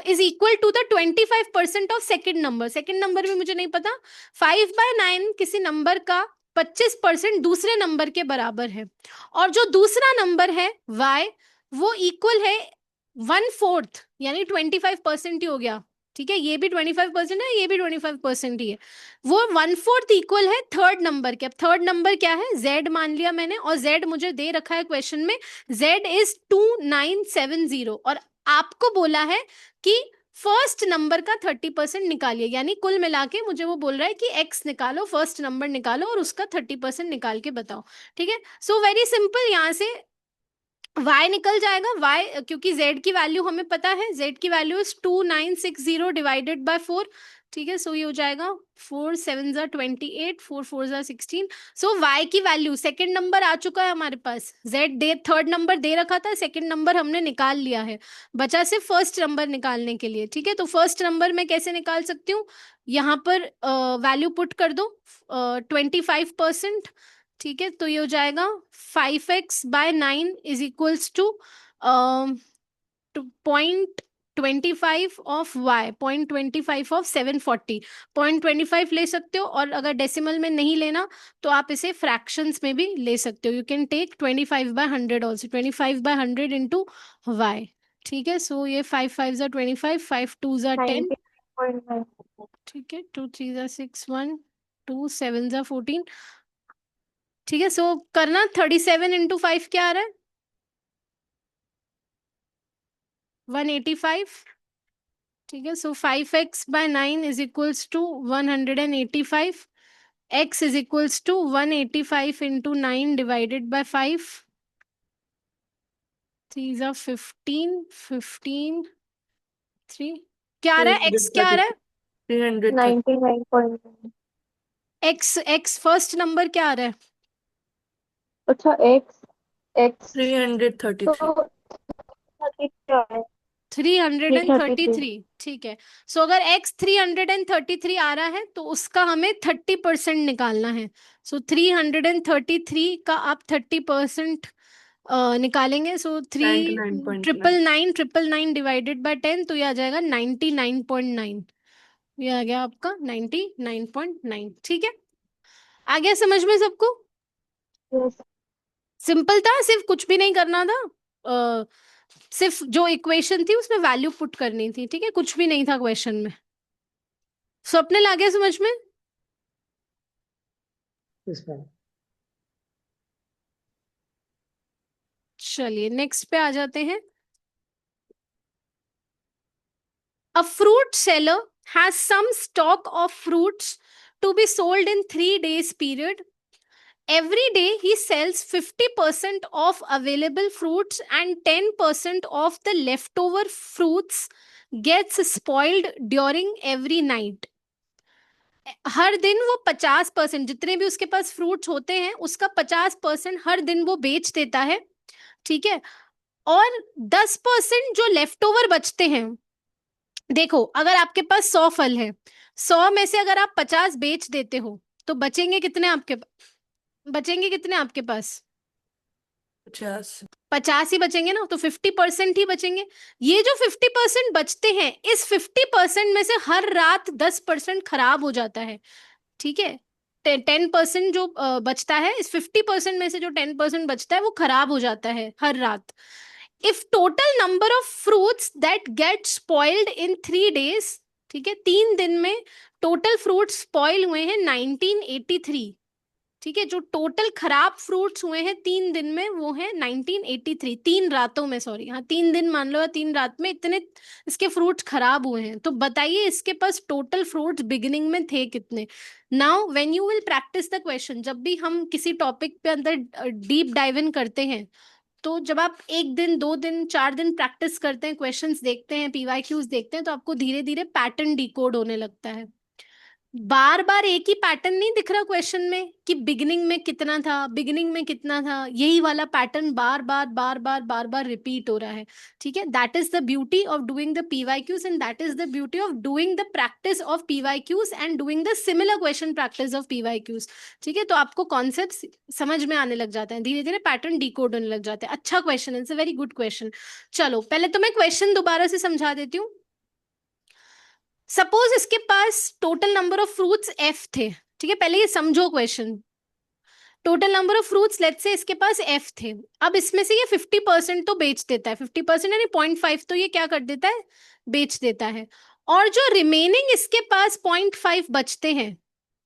[SPEAKER 1] is equal to the 25% of second number. Second number भी मुझे नहीं पता। 5/9 किसी नंबर का 25% दूसरे नंबर के बराबर है, और जो दूसरा नंबर है y वो इक्वल है 1/4, यानी 25% ही हो गया। ठीक है, ये भी 25% है, ये भी 25% ही है। वो 1/4 इक्वल है थर्ड नंबर के। अब थर्ड नंबर क्या है? z मान लिया मैंने, और z मुझे दे रखा है क्वेश्चन में, z इज 2970। और आपको बोला है कि फर्स्ट नंबर का 30% निकालिए, यानी कुल मिला के मुझे वो बोल रहा है कि x निकालो, फर्स्ट नंबर निकालो और उसका 30% निकाल के बताओ। ठीक है, सो वेरी सिंपल, यहाँ से y निकल जाएगा। y क्योंकि z की वैल्यू हमें पता है, z की वैल्यू इज 2960 डिवाइडेड बाय 4। ठीक है, सो ये हो जाएगा 4 7 जा 28, 4 4 जा 16। सो y की वैल्यू, सेकंड नंबर आ चुका है हमारे पास, z दे थर्ड नंबर दे रखा था, सेकंड नंबर हमने निकाल लिया है, बचा सिर्फ फर्स्ट नंबर निकालने के लिए। ठीक है, तो फर्स्ट नंबर मैं कैसे निकाल सकती हूँ? यहाँ पर वैल्यू पुट कर दो 25%। ठीक है, तो ये हो जाएगा 5x/9 is equals to 0.25 of y, 0.25 of 740। 0.25 ले सकते हो, और अगर डेसिमल में नहीं लेना तो आप इसे फ्रैक्शंस में भी ले सकते हो। You can take 25/100 also, 25/100 into y। ठीक है, सो ये 5 5 जा 25, 5 2 जा 10।
[SPEAKER 3] 99.9।
[SPEAKER 1] ठीक है, 2 3 जा 6 1 2 7 जा 14, ठीक है, सो करना 37 इंटू 5 क्या आ रहा है? 185। ठीक है, so 5x/9 is equals to 185. x is equals to 185 into 9 divided by 5. These are 15, 15, 3. क्या आ रहा है? x क्या आ रहा है?
[SPEAKER 2] 330.
[SPEAKER 3] 99.9।
[SPEAKER 1] x फर्स्ट नंबर क्या आ रहा है?
[SPEAKER 3] अच्छा x
[SPEAKER 2] 333.
[SPEAKER 3] तो 30 क्या है? 333।
[SPEAKER 1] 333। ठीक है, सो अगर x 333 आ रहा है तो उसका हमें 30% निकालना है. सो 333 का आप 30% निकालेंगे. सो
[SPEAKER 2] 99.9.
[SPEAKER 1] 999 डिवाइडेड बाय 10 तो ये आ जाएगा 99.9. ये आ गया आपका 99.9. ठीक है, आ गया समझ में सबको?
[SPEAKER 3] Yes।
[SPEAKER 1] सिंपल था, सिर्फ कुछ भी नहीं करना था. सिर्फ जो इक्वेशन थी उसमें वैल्यू पुट करनी थी. ठीक है, कुछ भी नहीं था क्वेश्चन में. स्वप्निल आ गया समझ में?
[SPEAKER 4] Yes, ma'am.
[SPEAKER 1] चलिए नेक्स्ट पे आ जाते हैं. A fruit seller has some stock of fruits to be sold in 3 days period. Every day he sells 50% of available fruits and 10% of the leftover fruits gets spoiled during every night. हर दिन वो 50%, जितने भी उसके पास फ्रूट्स होते हैं उसका 50% हर दिन वो बेच देता है. ठीक है, और 10% जो लेफ्ट ओवर बचते हैं. देखो, अगर आपके पास 100 फल है, 100 में से अगर आप 50 बेच देते हो तो बचेंगे कितने आपके पास?
[SPEAKER 2] 50.
[SPEAKER 1] 50 ही बचेंगे ना, तो 50% ही बचेंगे. ये जो 50% बचते हैं, इस 50% में से हर रात 10% खराब हो जाता है. ठीक है, 10% जो बचता है, इस 50% में से जो 10% बचता है वो खराब हो जाता है हर रात. If total number of fruits that get spoiled in 3 days, ठीक है, 3 दिन में टोटल फ्रूट स्पॉइल हुए हैं 1983. ठीक है, जो टोटल खराब फ्रूट्स हुए हैं 3 दिन में वो है 1983. 3 रातों में, सॉरी, हाँ 3 दिन मान लो, या 3 रात में इतने इसके फ्रूट्स खराब हुए हैं. तो बताइए इसके पास टोटल फ्रूट्स बिगिनिंग में थे कितने? Now when you will practice the question, जब भी हम किसी टॉपिक पे अंदर डीप डाइव इन करते हैं, तो जब आप 1 दिन 2 दिन 4 दिन प्रैक्टिस करते हैं, क्वेश्चंस देखते हैं, पीवाईक्यूज देखते हैं, तो आपको धीरे धीरे पैटर्न डिकोड होने लगता है. बार बार एक ही पैटर्न नहीं दिख रहा क्वेश्चन में कि बिगिनिंग में कितना था, बिगिनिंग में कितना था. यही वाला पैटर्न बार बार बार बार बार बार रिपीट हो रहा है. ठीक है, that is the beauty of doing the PYQs and that is the beauty of doing the practice of PYQs and doing the similar question practice of PYQs. ठीक है, तो आपको कॉन्सेप्ट समझ में आने लग जाते हैं, धीरे धीरे पैटर्न डिकोड होने लग जाते हैं. अच्छा question, it's a very good question. चलो पहले तो मैं क्वेश्चन दोबारा से समझा देती हूँ. सपोज इसके पास total number of fruits f थे. ठीक है, पहले ये समझो question. Total number of fruits let's say इसके पास f थे. अब इसमें से ये 50% तो बेच देता है, 50% यानी 0.5 तो ये क्या कर देता है, बेच देता है. और जो रिमेनिंग इसके पास 0.5 बचते हैं,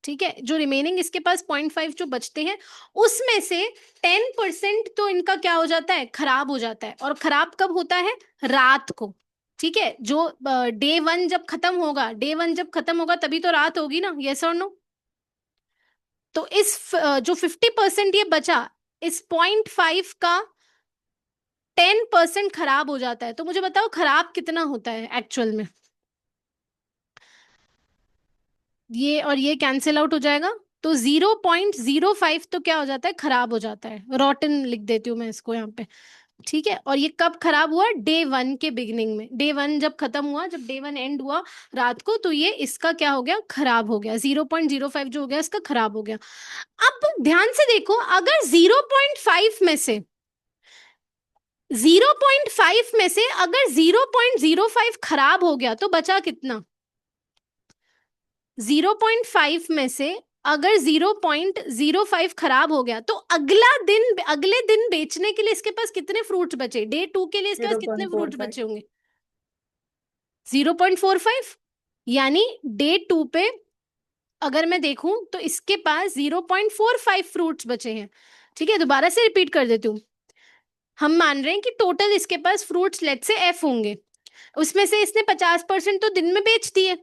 [SPEAKER 1] ठीक है, जो रिमेनिंग इसके पास 0.5 जो बचते हैं, उसमें से 10% तो इनका क्या हो जाता है, खराब हो जाता है. और खराब कब होता है, रात को. ठीक है, जो डे 1 जब खत्म होगा, डे 1 जब खत्म होगा तभी तो रात होगी ना, यस और नो? तो इस जो 50% ये बचा, इस 0.5 का 10% खराब हो जाता है. तो मुझे बताओ खराब कितना होता है एक्चुअल में? ये और ये कैंसिल आउट हो जाएगा, तो 0.05 तो क्या हो जाता है, खराब हो जाता है. रॉटन लिख देती हूँ मैं इसको यहाँ पे. ठीक है, और ये कब खराब हुआ, डे 1 के बिगिनिंग में. डे 1 जब खत्म हुआ, जब डे 1 एंड हुआ रात को, तो ये इसका क्या हो गया, खराब हो गया. 0.05 जो हो गया इसका खराब हो गया. अब ध्यान से देखो, अगर 0.5 में से 0.5 में से अगर 0.05 खराब हो गया तो बचा कितना? 0.5 में से अगर 0.05 खराब हो गया तो अगले दिन बेचने के लिए इसके पास कितने फ्रूट्स बचे? डे 2 के लिए इसके पास कितने फ्रूट्स
[SPEAKER 2] 0.45.
[SPEAKER 1] बचे होंगे? 0.45. यानी डे 2 पे अगर मैं देखूं तो इसके पास 0.45 फ्रूट्स बचे हैं। ठीक है, दोबारा से रिपीट कर देती हूँ। हम मान रहे हैं कि टोटल इसके पास फ्रूट्स लेट से एफ होंगे, उसमें से इसने 50% तो दिन में बेच दिए।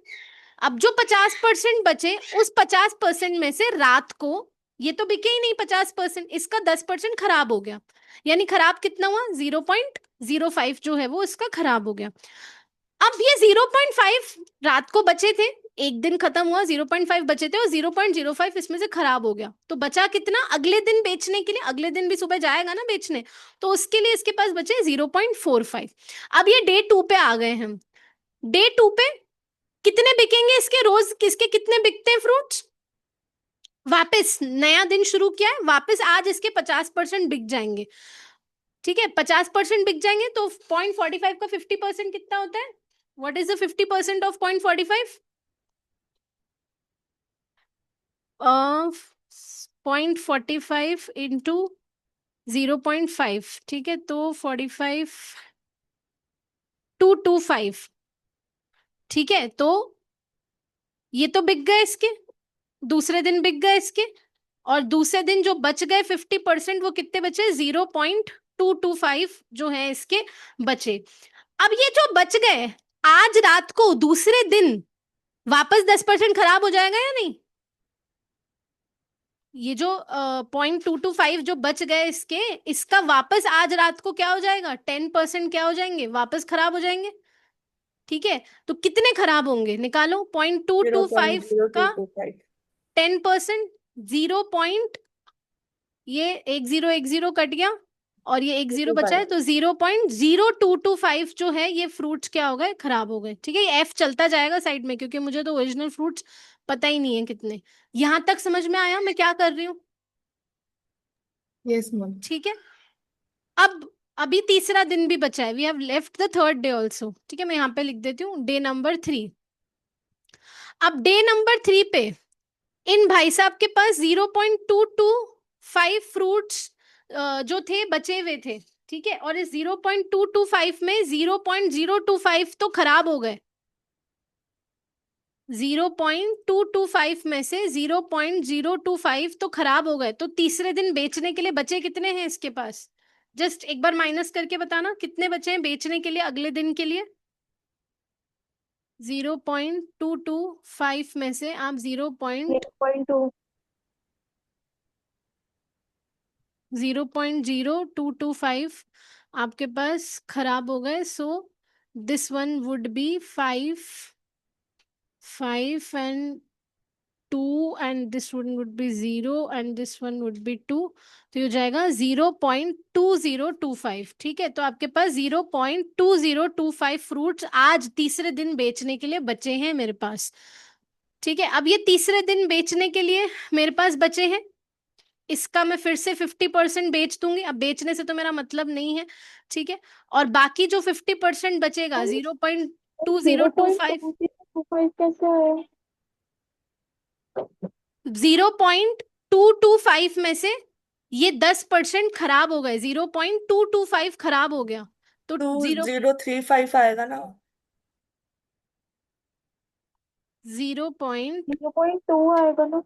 [SPEAKER 1] अब जो 50% बचे, उस 50% में से रात को, ये तो बिके ही नहीं 50%, इसका 10% खराब हो गया। यानी खराब कितना हुआ? 0.05 जो है वो इसका खराब हो गया। अब ये 0.5 रात को बचे थे, एक दिन खत्म हुआ, 0.5 बचे थे और 0.05 इसमें से खराब हो गया, तो बचा कितना अगले दिन बेचने के लिए? अगले दिन भी सुबह जाएगा ना बेचने, तो उसके लिए इसके पास बचे 0.45। अब ये डे 2 पे आ गए हम। डे 2 पे कितने बिकेंगे इसके? रोज किसके कितने बिकते हैं फ्रूट्स? वापस नया दिन शुरू किया है, वापस आज इसके 50% बिक जाएंगे। ठीक है, 50% बिक जाएंगे तो 0.45 का 50% कितना होता है? What is the 50% of 0.45? 0.45 into 0.5। ठीक है, तो 45 225। ठीक है, तो ये तो बिक गए इसके, दूसरे दिन बिक गए इसके, और दूसरे दिन जो बच गए 50%, वो कितने बचे? 0.225 जो है इसके बचे। अब ये जो बच गए, आज रात को दूसरे दिन वापस 10% खराब हो जाएगा या नहीं? ये जो 0.225 जो बच गए इसके, इसका वापस आज रात को क्या हो जाएगा? 10% क्या हो जाएंगे? वापस खराब हो जाएंगे। ठीक है, तो कितने खराब होंगे निकालो? 0.225 का
[SPEAKER 2] 0.0225।
[SPEAKER 1] 10%, 0 पॉइंट, ये 1 0 कट गया और ये 1 0 बचा है, तो 0.0225 जो है ये फ्रूट्स क्या हो गए? खराब हो गए। ठीक है, ये एफ चलता जाएगा साइड में, क्योंकि मुझे तो ओरिजिनल फ्रूट्स पता ही नहीं है कितने। यहां तक समझ में आया मैं क्या कर रही हूँ?
[SPEAKER 2] Yes ma'am.
[SPEAKER 1] ठीक है, अब अभी तीसरा दिन भी बचा है, we have left the third day also. ठीक है, मैं यहाँ पे लिख देती हूँ डे नंबर 3। अब डे नंबर 3 पे इन भाई साहब के पास 0.225 फ्रूट्स जो थे बचे हुए थे। ठीक है, और इस 0.225 में 0.025 तो खराब हो गए। 0.225 में से 0.025 तो खराब हो गए, तो तीसरे दिन बेचने के लिए बचे कितने हैं इसके पास? जस्ट एक बार माइनस करके बताना कितने बचे हैं बेचने के लिए अगले दिन के लिए। 0.225 में से आप
[SPEAKER 3] 0.2
[SPEAKER 1] 0.0225 आपके पास खराब हो गए, so this one would be 5 and 2 and this one would be 0 and this one would be 2, तो ये हो जाएगा 0.2025। ठीक है, तो आपके पास 0.2025 फ्रूट्स आज तीसरे दिन बेचने के लिए बचे हैं मेरे पास। ठीक है, अब ये तीसरे दिन बेचने के लिए मेरे पास बचे हैं, इसका मैं फिर से 50% बेच दूंगी। अब बेचने से तो मेरा मतलब नहीं है। ठीक है, और बाकी जो 50% बचेगा 0.2025
[SPEAKER 3] 0.2025 कैसे आया?
[SPEAKER 1] 0.225 में से ये 10% खराब हो गए, 0.225 खराब हो गया, तो
[SPEAKER 2] 2035 आएगा ना।
[SPEAKER 3] 0.2 आएगा ना।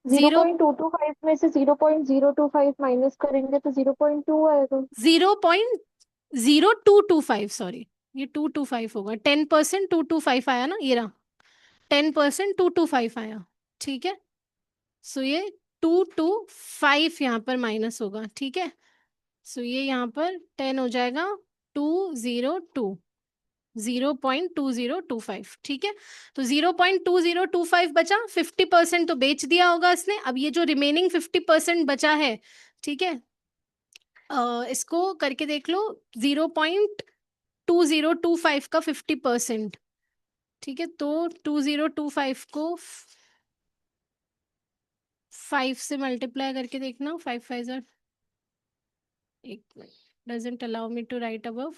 [SPEAKER 1] 0
[SPEAKER 3] 0.225 में से 0.025 माइनस करेंगे तो 0.2 आएगा।
[SPEAKER 1] 0.0225, सॉरी ये 225 होगा। 10% 225 आया ना, ये रहा 10% 225 आया। ठीक है, सो ये 225 यहाँ पर माइनस होगा। ठीक है, सो ये यहाँ पर 10 हो जाएगा, 202 0.2025। ठीक है, तो 0.2025 बचा, 50% तो बेच दिया होगा इसने। अब ये जो रिमेनिंग 50% बचा है, ठीक है, इसको करके देख लो। 0.2025 का 50%। ठीक है, तो 2025 को 5 से मल्टीप्लाई करके देखना। 5 5 एक doesn't allow me to write above.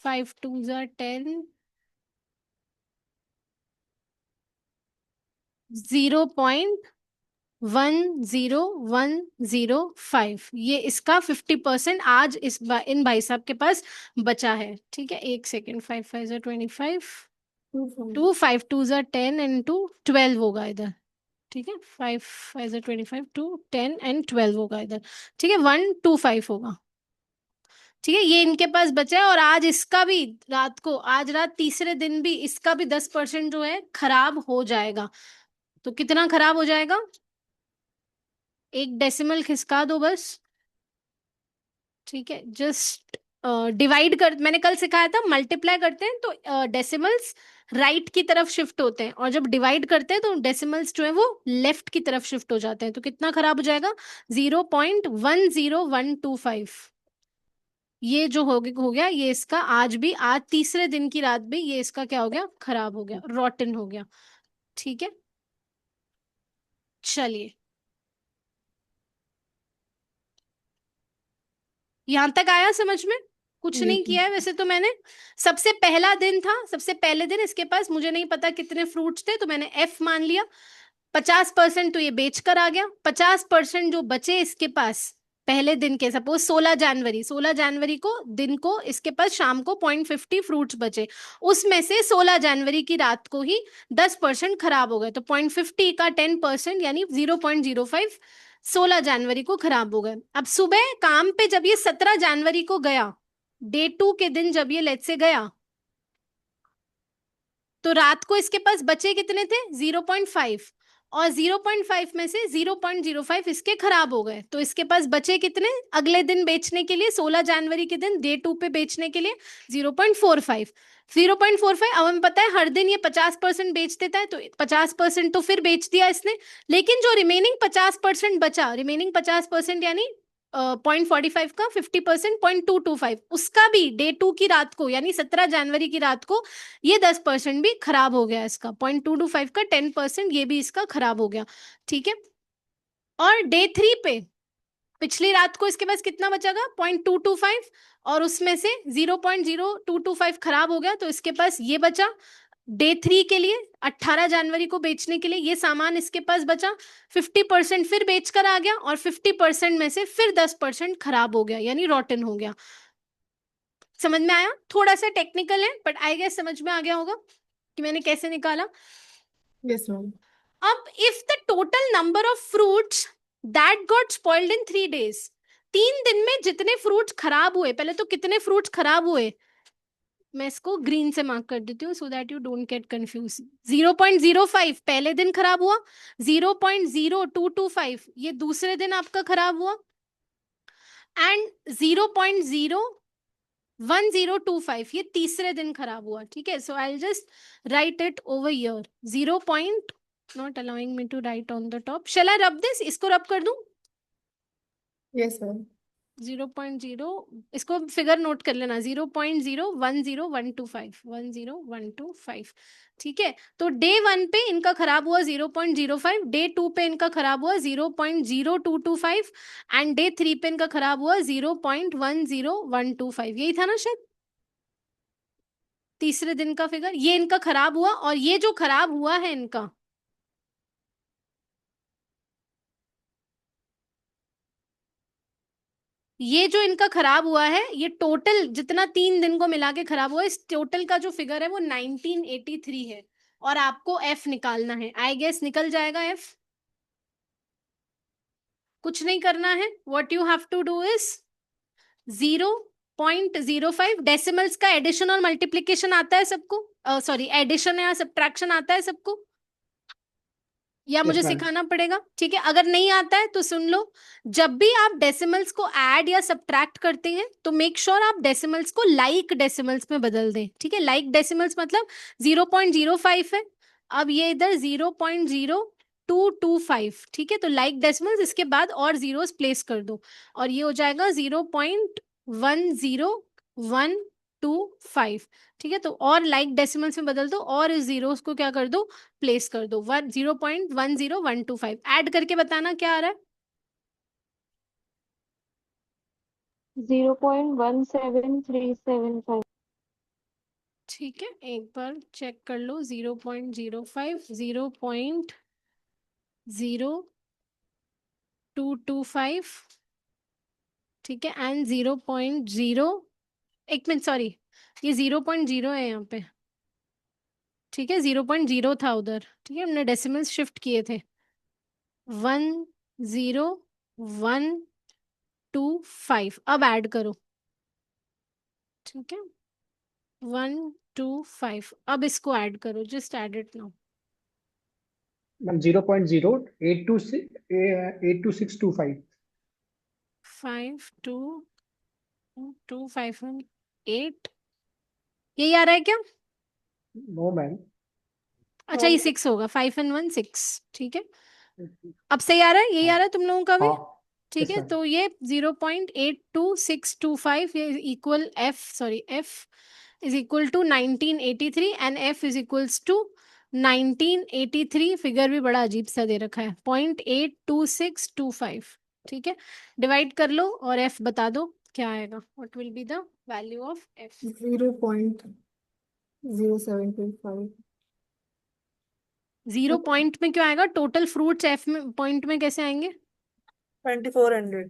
[SPEAKER 1] 5 2 10, 0.10105, ये इसका 50% आज इन भाई साहब के पास बचा है। ठीक है, एक सेकेंड। 5 5 25, 2 5 2 ज़ा 10 एंड 2 12 होगा इधर, ठीक है। 5 5 ज़ा 25 2 10 एंड 12 होगा इधर, ठीक है। 1 2 5 होगा, ठीक है। ये इनके पास बचा है, और आज इसका भी रात को, आज रात तीसरे दिन भी इसका भी 10% जो है खराब हो जाएगा। तो कितना खराब हो जाएगा? एक डेसिमल खिसका दो बस, ठीक है। जस्ट डिवाइड कर, मैंने कल सिखाया था मल्टीप्लाई करते हैं तो डेसिमल्स राइट की तरफ शिफ्ट होते हैं, और जब डिवाइड करते हैं तो डेसिमल्स जो है वो लेफ्ट की तरफ शिफ्ट हो जाते हैं। तो कितना खराब हो जाएगा? 0.10125। ये जो हो गया, ये इसका आज भी, आज तीसरे दिन की रात भी ये इसका क्या हो गया? खराब हो गया, रॉटन हो गया, ठीक है। चलिए, यहां तक आया समझ में? कुछ नहीं किया है वैसे तो मैंने। सबसे पहला दिन था, सबसे पहले दिन इसके पास, मुझे नहीं पता कितने फ्रूट्स थे, तो मैंने एफ मान लिया। 50% तो ये बेच कर आ गया, 50% जो बचे इसके पास पहले दिन के, सपोज 16 जनवरी, 16 जनवरी को दिन को इसके पास शाम को 0.50 फ्रूट्स बचे, उसमें से 16 जनवरी की रात को ही 10% खराब हो गए। तो 0.50 का 10% यानी 0.05 16 जनवरी को खराब हो गए। अब सुबह काम पे जब ये 17 जनवरी को गया, डे 2 के दिन जब ये लेट से गया, तो रात को इसके पास बचे कितने थे? 0.5, और 0.5 में से 0.05 इसके खराब हो गए, तो इसके पास बचे कितने अगले दिन बेचने के लिए? 16 जनवरी के दिन डे 2 पे बेचने के लिए 0.45। 0.45, अब हमें पता है हर दिन ये 50% बेच देता है, तो 50% तो फिर बेच दिया इसने, लेकिन जो रिमेनिंग 50% बचा, रिमेनिंग 50% यानी 0.45 का 50%, 0.225, उसका भी डे 2 की रात को यानी 17 जनवरी की रात को ये 10% भी खराब हो गया इसका। 0.225 का 10% ये भी इसका खराब हो गया, ठीक है। और डे 3 पे पिछली रात को इसके पास कितना बचागा? 0.225, और उसमें से 0.0225 खराब हो गया, तो इसके पास ये बचा डे 3 के लिए, 18 जनवरी को बेचने के लिए ये सामान इसके पास बचा। 50% फिर बेचकर आ गया, और 50% में से फिर 10% खराब हो गया, यानी रॉटन हो गया। समझ में आया? थोड़ा सा टेक्निकल है, बट आई गेस समझ में आ गया होगा कि मैंने कैसे निकाला।
[SPEAKER 2] Yes ma'am.
[SPEAKER 1] अब if the total number of fruits that got spoiled in 3 days, 3 दिन में जितने फ्रूट्स खराब हुए, पहले तो कितने फ्रूट्स खराब हुए, मैं इसको ग्रीन से मार्क कर देती हूँ so that you don't get confuse. 0.05 पहले दिन खराब हुआ, 0.0225 ये दूसरे दिन आपका खराब हुआ, एंड 0.01025 ये तीसरे दिन खराब हुआ, ठीक है। So I will just write it over here. 0. Not allowing me to write on the top, shall I rub this? इसको रब कर दूं?
[SPEAKER 2] Yes ma'am.
[SPEAKER 1] 0.0, इसको फिगर नोट कर लेना, 0.010125, 10125, ठीक है। तो डे 1 पे इनका खराब हुआ 0.05, डे 2 पे इनका खराब हुआ 0.0225, एंड डे 3 पे इनका खराब हुआ 0.10125। यही था ना शायद तीसरे दिन का फिगर? ये इनका खराब हुआ, और ये जो खराब हुआ है इनका, ये जो इनका खराब हुआ है, ये टोटल जितना 3 दिन को मिला के खराब हुआ, इस टोटल का जो फिगर है वो 1983 है, और आपको एफ निकालना है। आई गेस निकल जाएगा एफ। कुछ नहीं करना है, what you have to do is 0.05 decimals का एडिशन और मल्टीप्लीकेशन आता है सबको, सॉरी एडिशन या सब्ट्रैक्शन आता है सबको, या मुझे
[SPEAKER 2] यस मैम।
[SPEAKER 1] सिखाना पड़ेगा? ठीक है, अगर नहीं आता है तो सुन लो, जब भी आप डेसिमल्स को ऐड या सब्ट्रैक्ट करते हैं तो मेक श्योर आप डेसिमल्स को लाइक डेसिमल्स में बदल दें, ठीक है। लाइक डेसिमल्स मतलब 0.05 है, अब ये इधर 0.0225, ठीक है। तो लाइक डेसिमल्स इसके बाद और जीरोस प्लेस कर दो, और ये हो जाएगा 0.10125, ठीक है। तो और लाइक डेसिमल्स में बदल दो, और इस जीरोस को क्या कर दो? प्लेस कर दो। 0.10125 ऐड करके बताना क्या आ रहा है?
[SPEAKER 3] 0.17375।
[SPEAKER 1] ठीक है, एक बार चेक कर लो। 0.05, 0.0225, ठीक है, एंड 0.0, एक मिनट सॉरी, ये 0.0 है यहाँ पे, ठीक है, 0.0 था उधर, ठीक है, हमने डेसिमल्स शिफ्ट किए थे। 10125, अब ऐड करो, ठीक है, 125, अब इसको ऐड करो, just add it now.
[SPEAKER 4] Ma'am 0.082625
[SPEAKER 1] 52258, यही आ रहा है क्या?
[SPEAKER 4] No ma'am.
[SPEAKER 1] अच्छा, ये 6 होगा, 5 and 1 6, ठीक है, अब सही आ रहा है, यही आ रहा है तुम लोगों का भी?
[SPEAKER 4] हाँ
[SPEAKER 1] ठीक
[SPEAKER 4] yes,
[SPEAKER 1] है,
[SPEAKER 4] ma'am.
[SPEAKER 1] तो ये 0.82625 ये equal F is equal to 1983 and F is equals to 1983। Figure भी बड़ा अजीब सा दे रखा है, 0.82625, ठीक है, डिवाइड कर लो और एफ बता दो क्या आएगा, what will be the value of F?
[SPEAKER 2] 0.0725.
[SPEAKER 1] 0 point में क्यों आएगा? टोटल फ्रूट्स एफ में पॉइंट में कैसे आएंगे?
[SPEAKER 2] 2400.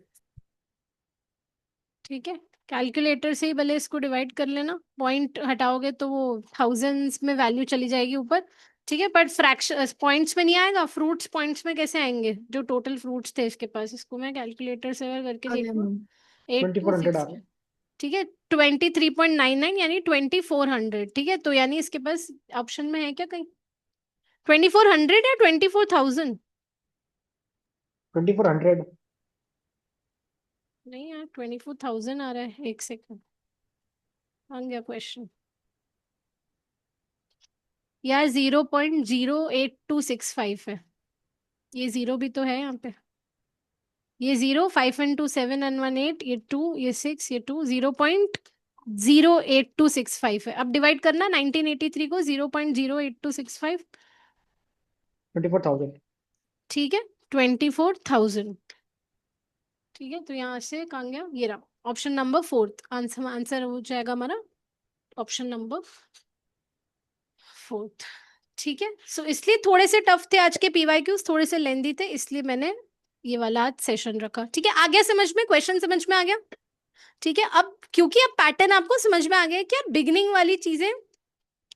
[SPEAKER 1] ठीक है, कैलकुलेटर से ही भले इसको डिवाइड कर लेना, पॉइंट हटाओगे तो वो थाउजेंड्स में वैल्यू चली जाएगी ऊपर, ठीक है, बट फ्रैक्शन पॉइंट्स में नहीं आएगा, फ्रूट्स पॉइंट्स में कैसे आएंगे जो टोटल फ्रूट्स थे इसके पास? इसको मैं कैलकुलेटर से अगर करके
[SPEAKER 2] अरे
[SPEAKER 1] देखूँ,
[SPEAKER 2] मैम.
[SPEAKER 4] 2400 आ
[SPEAKER 1] 826,
[SPEAKER 4] रहा है।
[SPEAKER 1] ठीक है, 23.99 यानी 2400, ठीक है, तो यानी इसके पास ऑप्शन में है क्या कहीं 2400 या 24,000?
[SPEAKER 4] 2400
[SPEAKER 1] नहीं यार, 24,000 आ रहा है, एक सेकंड, आ गया क्वेश्चन यार, 0.08265 है, ये जीरो भी तो है यहाँ पे, ये 0, 5 and 2 7 and 1 8, ये 2, ये 6, ये 2, 0.08265 है। अब डिवाइड करना 1983 को 0.08265,
[SPEAKER 4] 24,000
[SPEAKER 1] ठीक है, 24,000, ठीक है, तो यहाँ से कहाँ गया, ये रहा ऑप्शन नंबर 4, आंसर हो जाएगा हमारा ऑप्शन नंबर 4, ठीक है। सो इसलिए थोड़े से टफ थे आज के पीवाईक्यूज, थोड़े से लेंदी थे, इसलिए मैंने ये वाला आज सेशन रखा, ठीक है, आ गया समझ में, क्वेश्चन समझ में आ गया, ठीक है। अब क्योंकि अब पैटर्न आपको समझ में आ गया कि यार बिगनिंग वाली चीजें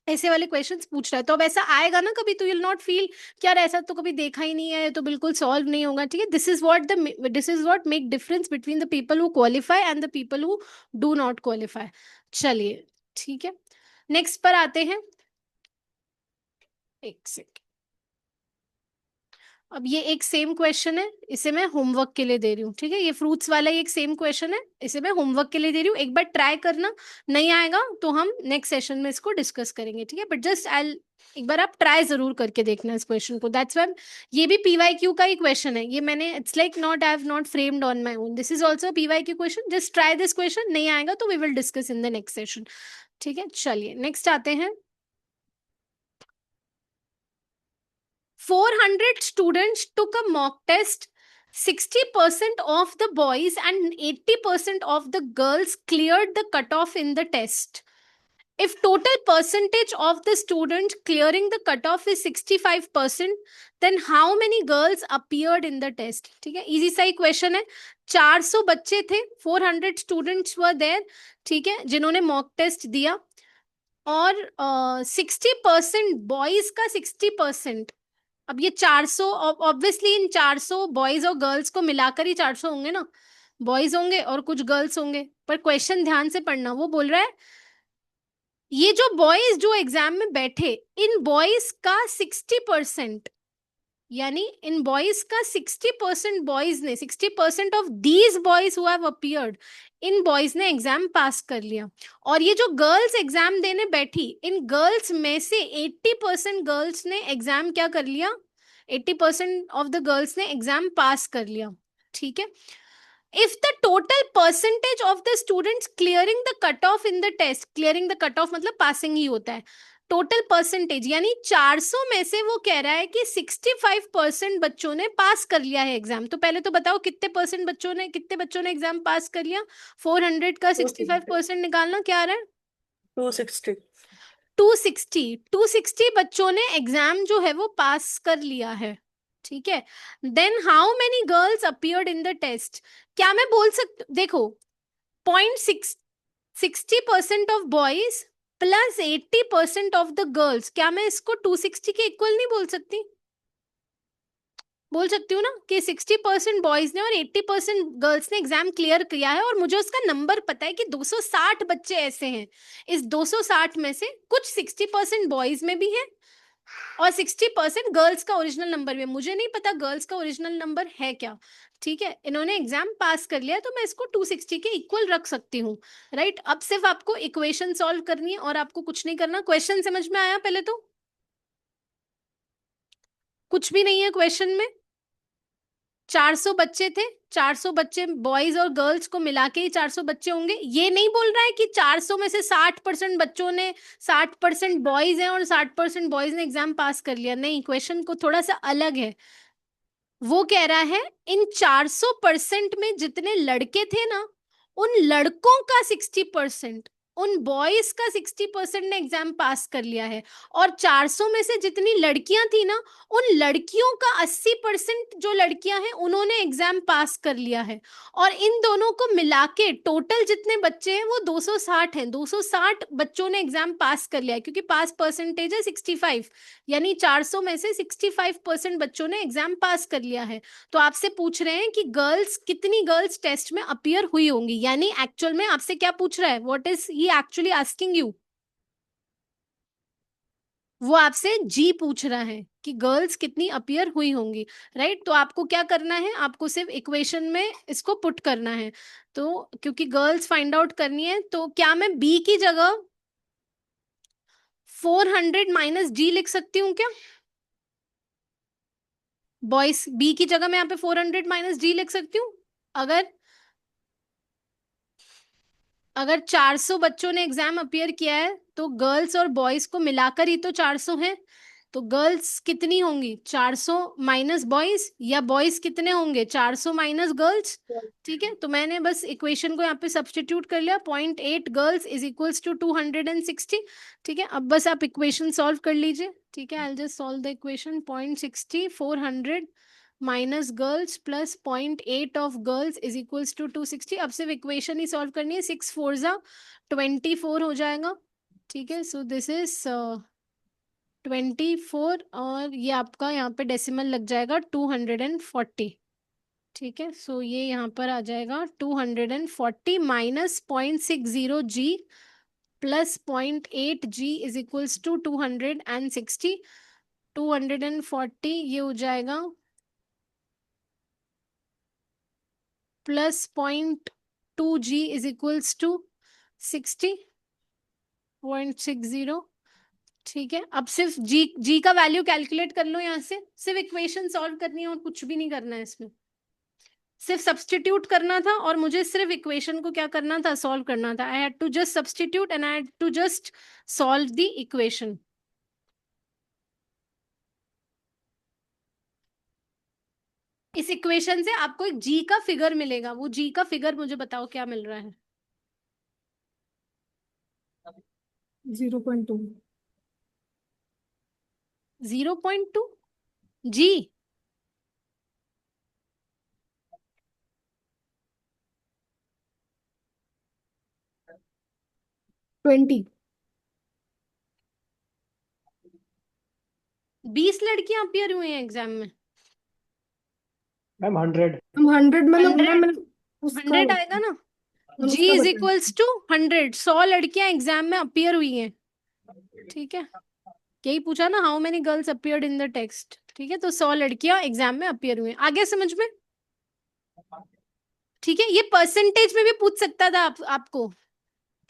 [SPEAKER 1] ऐसे वाले क्वेश्चंस पूछ रहा है, तो अब ऐसा आएगा ना कभी, तो यू विल नॉट फील कि यार ऐसा तो कभी देखा ही नहीं है, तो बिल्कुल सॉल्व नहीं होगा, ठीक है। This is what make difference between the people who qualify and the people who do not qualify. चलिए ठीक है, नेक्स्ट पर आते हैं, एक सेकेंड, अब ये एक सेम क्वेश्चन है, इसे मैं होमवर्क के लिए दे रही हूँ, ठीक है, ये फ्रूट्स वाला ही एक सेम क्वेश्चन है, इसे मैं होमवर्क के लिए दे रही हूँ, एक बार ट्राई करना, नहीं आएगा तो हम नेक्स्ट सेशन में इसको डिस्कस करेंगे, ठीक है, बट जस्ट आई एक बार आप ट्राई जरूर करके देखना इस क्वेश्चन को, दैट्स व्हाई ये भी पीवाईक्यू का ही क्वेश्चन है, ये मैंने it's like not I have not framed on my own, this is also PYQ question, just try this question, नहीं आएगा तो we will discuss in the next session, ठीक है। चलिए नेक्स्ट आते हैं, 400 students took a mock test. 60% of the boys and 80% of the girls cleared the cutoff in the test. If total percentage of the students clearing the cutoff is 65%, then how many girls appeared in the test? ठीक है, इजी सा ही क्वेश्चन है, 400 बच्चे थे, 400 स्टूडेंट्स वर देयर, ठीक है, जिन्होंने मॉक टेस्ट दिया, और 60% बॉयज का 60%, अब ये 400 ऑब्वियसली इन 400 बॉयज और गर्ल्स को मिलाकर ही 400 होंगे ना, बॉयज होंगे और कुछ गर्ल्स होंगे, पर क्वेश्चन ध्यान से पढ़ना, वो बोल रहा है ये जो बॉयज जो एग्जाम में बैठे, इन बॉयज का 60%, यानी इन बॉयज का 60% बॉयज ने, 60% of these boys who have appeared, in boys ने एग्जाम पास कर लिया, और ये जो गर्ल्स एग्जाम देने बैठी, इन गर्ल्स में से 80% गर्ल्स ने एग्जाम क्या कर लिया, 80% ऑफ द गर्ल्स ने एग्जाम पास कर लिया, ठीक है। If the total percentage of the students clearing the cutoff in the test, clearing the cutoff मतलब passing ही होता है, टोटल परसेंटेज यानी 400 में से वो कह रहा है कि 65% बच्चों ने पास कर लिया है एग्जाम, तो पहले तो बताओ कितने बच्चों ने एग्जाम पास कर लिया, 400 का 65% निकालना, क्या आ रहा है
[SPEAKER 2] 260.
[SPEAKER 1] 260 बच्चों ने एग्जाम जो है वो पास कर लिया है, ठीक है। Then how many girls appeared in the test, क्या मैं बोल सकती, देखो 0.6 60% of boys plus 80% of the girls, क्या मैं इसको 260 के इक्वल नहीं बोल सकती? बोल सकती हूँ ना कि 60% बॉयज ने और 80% गर्ल्स ने एग्जाम क्लियर किया है, और मुझे उसका नंबर पता है कि 260 बच्चे ऐसे हैं। इस 260 में से कुछ 60% बॉयज में भी है और 60% गर्ल्स का ओरिजिनल नंबर भी है। मुझे नहीं पता गर्ल्स का ओरिजिनल नंबर है क्या, ठीक है। इन्होंने एग्जाम पास कर लिया, तो मैं इसको 260 के इक्वल रख सकती हूँ, राइट। अब सिर्फ आपको इक्वेशन सॉल्व करनी है और आपको कुछ नहीं करना। क्वेश्चन समझ में आया? पहले तो कुछ भी नहीं है क्वेश्चन में। 400 बच्चे थे, 400 बच्चे बॉयज और गर्ल्स को मिला के ही 400 बच्चे होंगे। ये नहीं बोल रहा है कि 400 में से 60% बच्चों ने, 60% बॉयज हैं और 60% बॉयज ने एग्जाम पास कर लिया। नहीं, क्वेश्चन को थोड़ा सा अलग है। वो कह रहा है इन 400% में जितने लड़के थे ना, उन लड़कों का 60%, उन बॉयज का 60% ने एग्जाम पास कर लिया है, और 400 में से जितनी लड़कियां थी ना, उन लड़कियों का 80% जो लड़कियां हैं उन्होंने एग्जाम पास कर लिया है। और इन दोनों को मिला के टोटल जितने बच्चे हैं वो 260 हैं। 260 बच्चों ने एग्जाम पास कर लिया है, क्योंकि पास परसेंटेज है 65, यानी 400 में से 65% बच्चों ने एग्जाम पास कर लिया है। तो आपसे पूछ रहे हैं कि गर्ल्स, कितनी गर्ल्स टेस्ट में अपीयर हुई होंगी, यानी एक्चुअल में आपसे क्या पूछ रहा है, what is he actually asking you? वो आपसे जी पूछ रहा है कि गर्ल्स कितनी अपीयर हुई होंगी, राइट। तो आपको क्या करना है, आपको सिर्फ इक्वेशन में इसको पुट करना है। तो क्योंकि गर्ल्स फाइंड आउट करनी है, तो क्या मैं बी की जगह 400 माइनस जी लिख सकती हूँ क्या? बॉयज, बी की जगह मैं यहाँ पे 400 माइनस जी लिख सकती हूँ। अगर अगर 400 बच्चों ने एग्जाम अपीयर किया है, तो गर्ल्स और बॉयज को मिलाकर ही तो 400 है। तो गर्ल्स कितनी होंगी, 400 माइनस बॉयज, या बॉयज कितने होंगे, 400 माइनस गर्ल्स। ठीक है, तो मैंने बस इक्वेशन को यहाँ पे सब्स्टिट्यूट कर लिया, 0.8 गर्ल्स इज इक्वल्स टू 260। ठीक है, अब बस आप इक्वेशन सॉल्व कर लीजिए। ठीक है, I will just solve the equation. 0.60 400 minus girls plus 0.8 of girls is equals to 260। अब सिर्फ इक्वेशन ही सॉल्व करनी है। 6 4 जा 24 हो जाएगा। ठीक है, सो दिस इज 24, और ये आपका यहाँ पे डेसिमल लग जाएगा 240। ठीक है, सो ये यहाँ पर आ जाएगा 240 minus 0.60 G plus 0.8 G is equals to 260। 240 ये हो जाएगा plus 0.2 G is equals to 60.60। ठीक है, अब सिर्फ जी का वैल्यू कैलकुलेट कर लो यहाँ से। सिर्फ इक्वेशन सॉल्व करनी है और कुछ भी नहीं करना है इसमें, सिर्फ सब्स्टिट्यूट करना था। और मुझे सिर्फ इक्वेशन को क्या करना था, सॉल्व करना था। I had to just substitute and I had to just solve the equation. इस इक्वेशन से आपको एक जी का फिगर मिलेगा। वो जी का फिगर मुझे बताओ क्या मिल रहा है?
[SPEAKER 2] 0.2।
[SPEAKER 1] 0.2 जी।
[SPEAKER 2] 20।
[SPEAKER 1] 20 लड़कियां अपीयर हुई हैं एग्जाम में।
[SPEAKER 4] मैम 100।
[SPEAKER 2] हम 100 में लोग
[SPEAKER 1] 100
[SPEAKER 2] मैम उसका
[SPEAKER 1] 100 आएगा ना।
[SPEAKER 2] हम
[SPEAKER 1] जी
[SPEAKER 2] उसका
[SPEAKER 1] इज
[SPEAKER 2] बताएं।
[SPEAKER 1] Equals to 100। 100 लड़कियां एग्जाम में अपीयर हुई हैं। ठीक है, यही पूछा ना, how many girls appeared in the text. ठीक है, तो 100 लड़कियां एग्जाम में अपीयर हुई हैं। आगे समझ में? ठीक है, ये परसेंटेज में भी पूछ सकता था आपको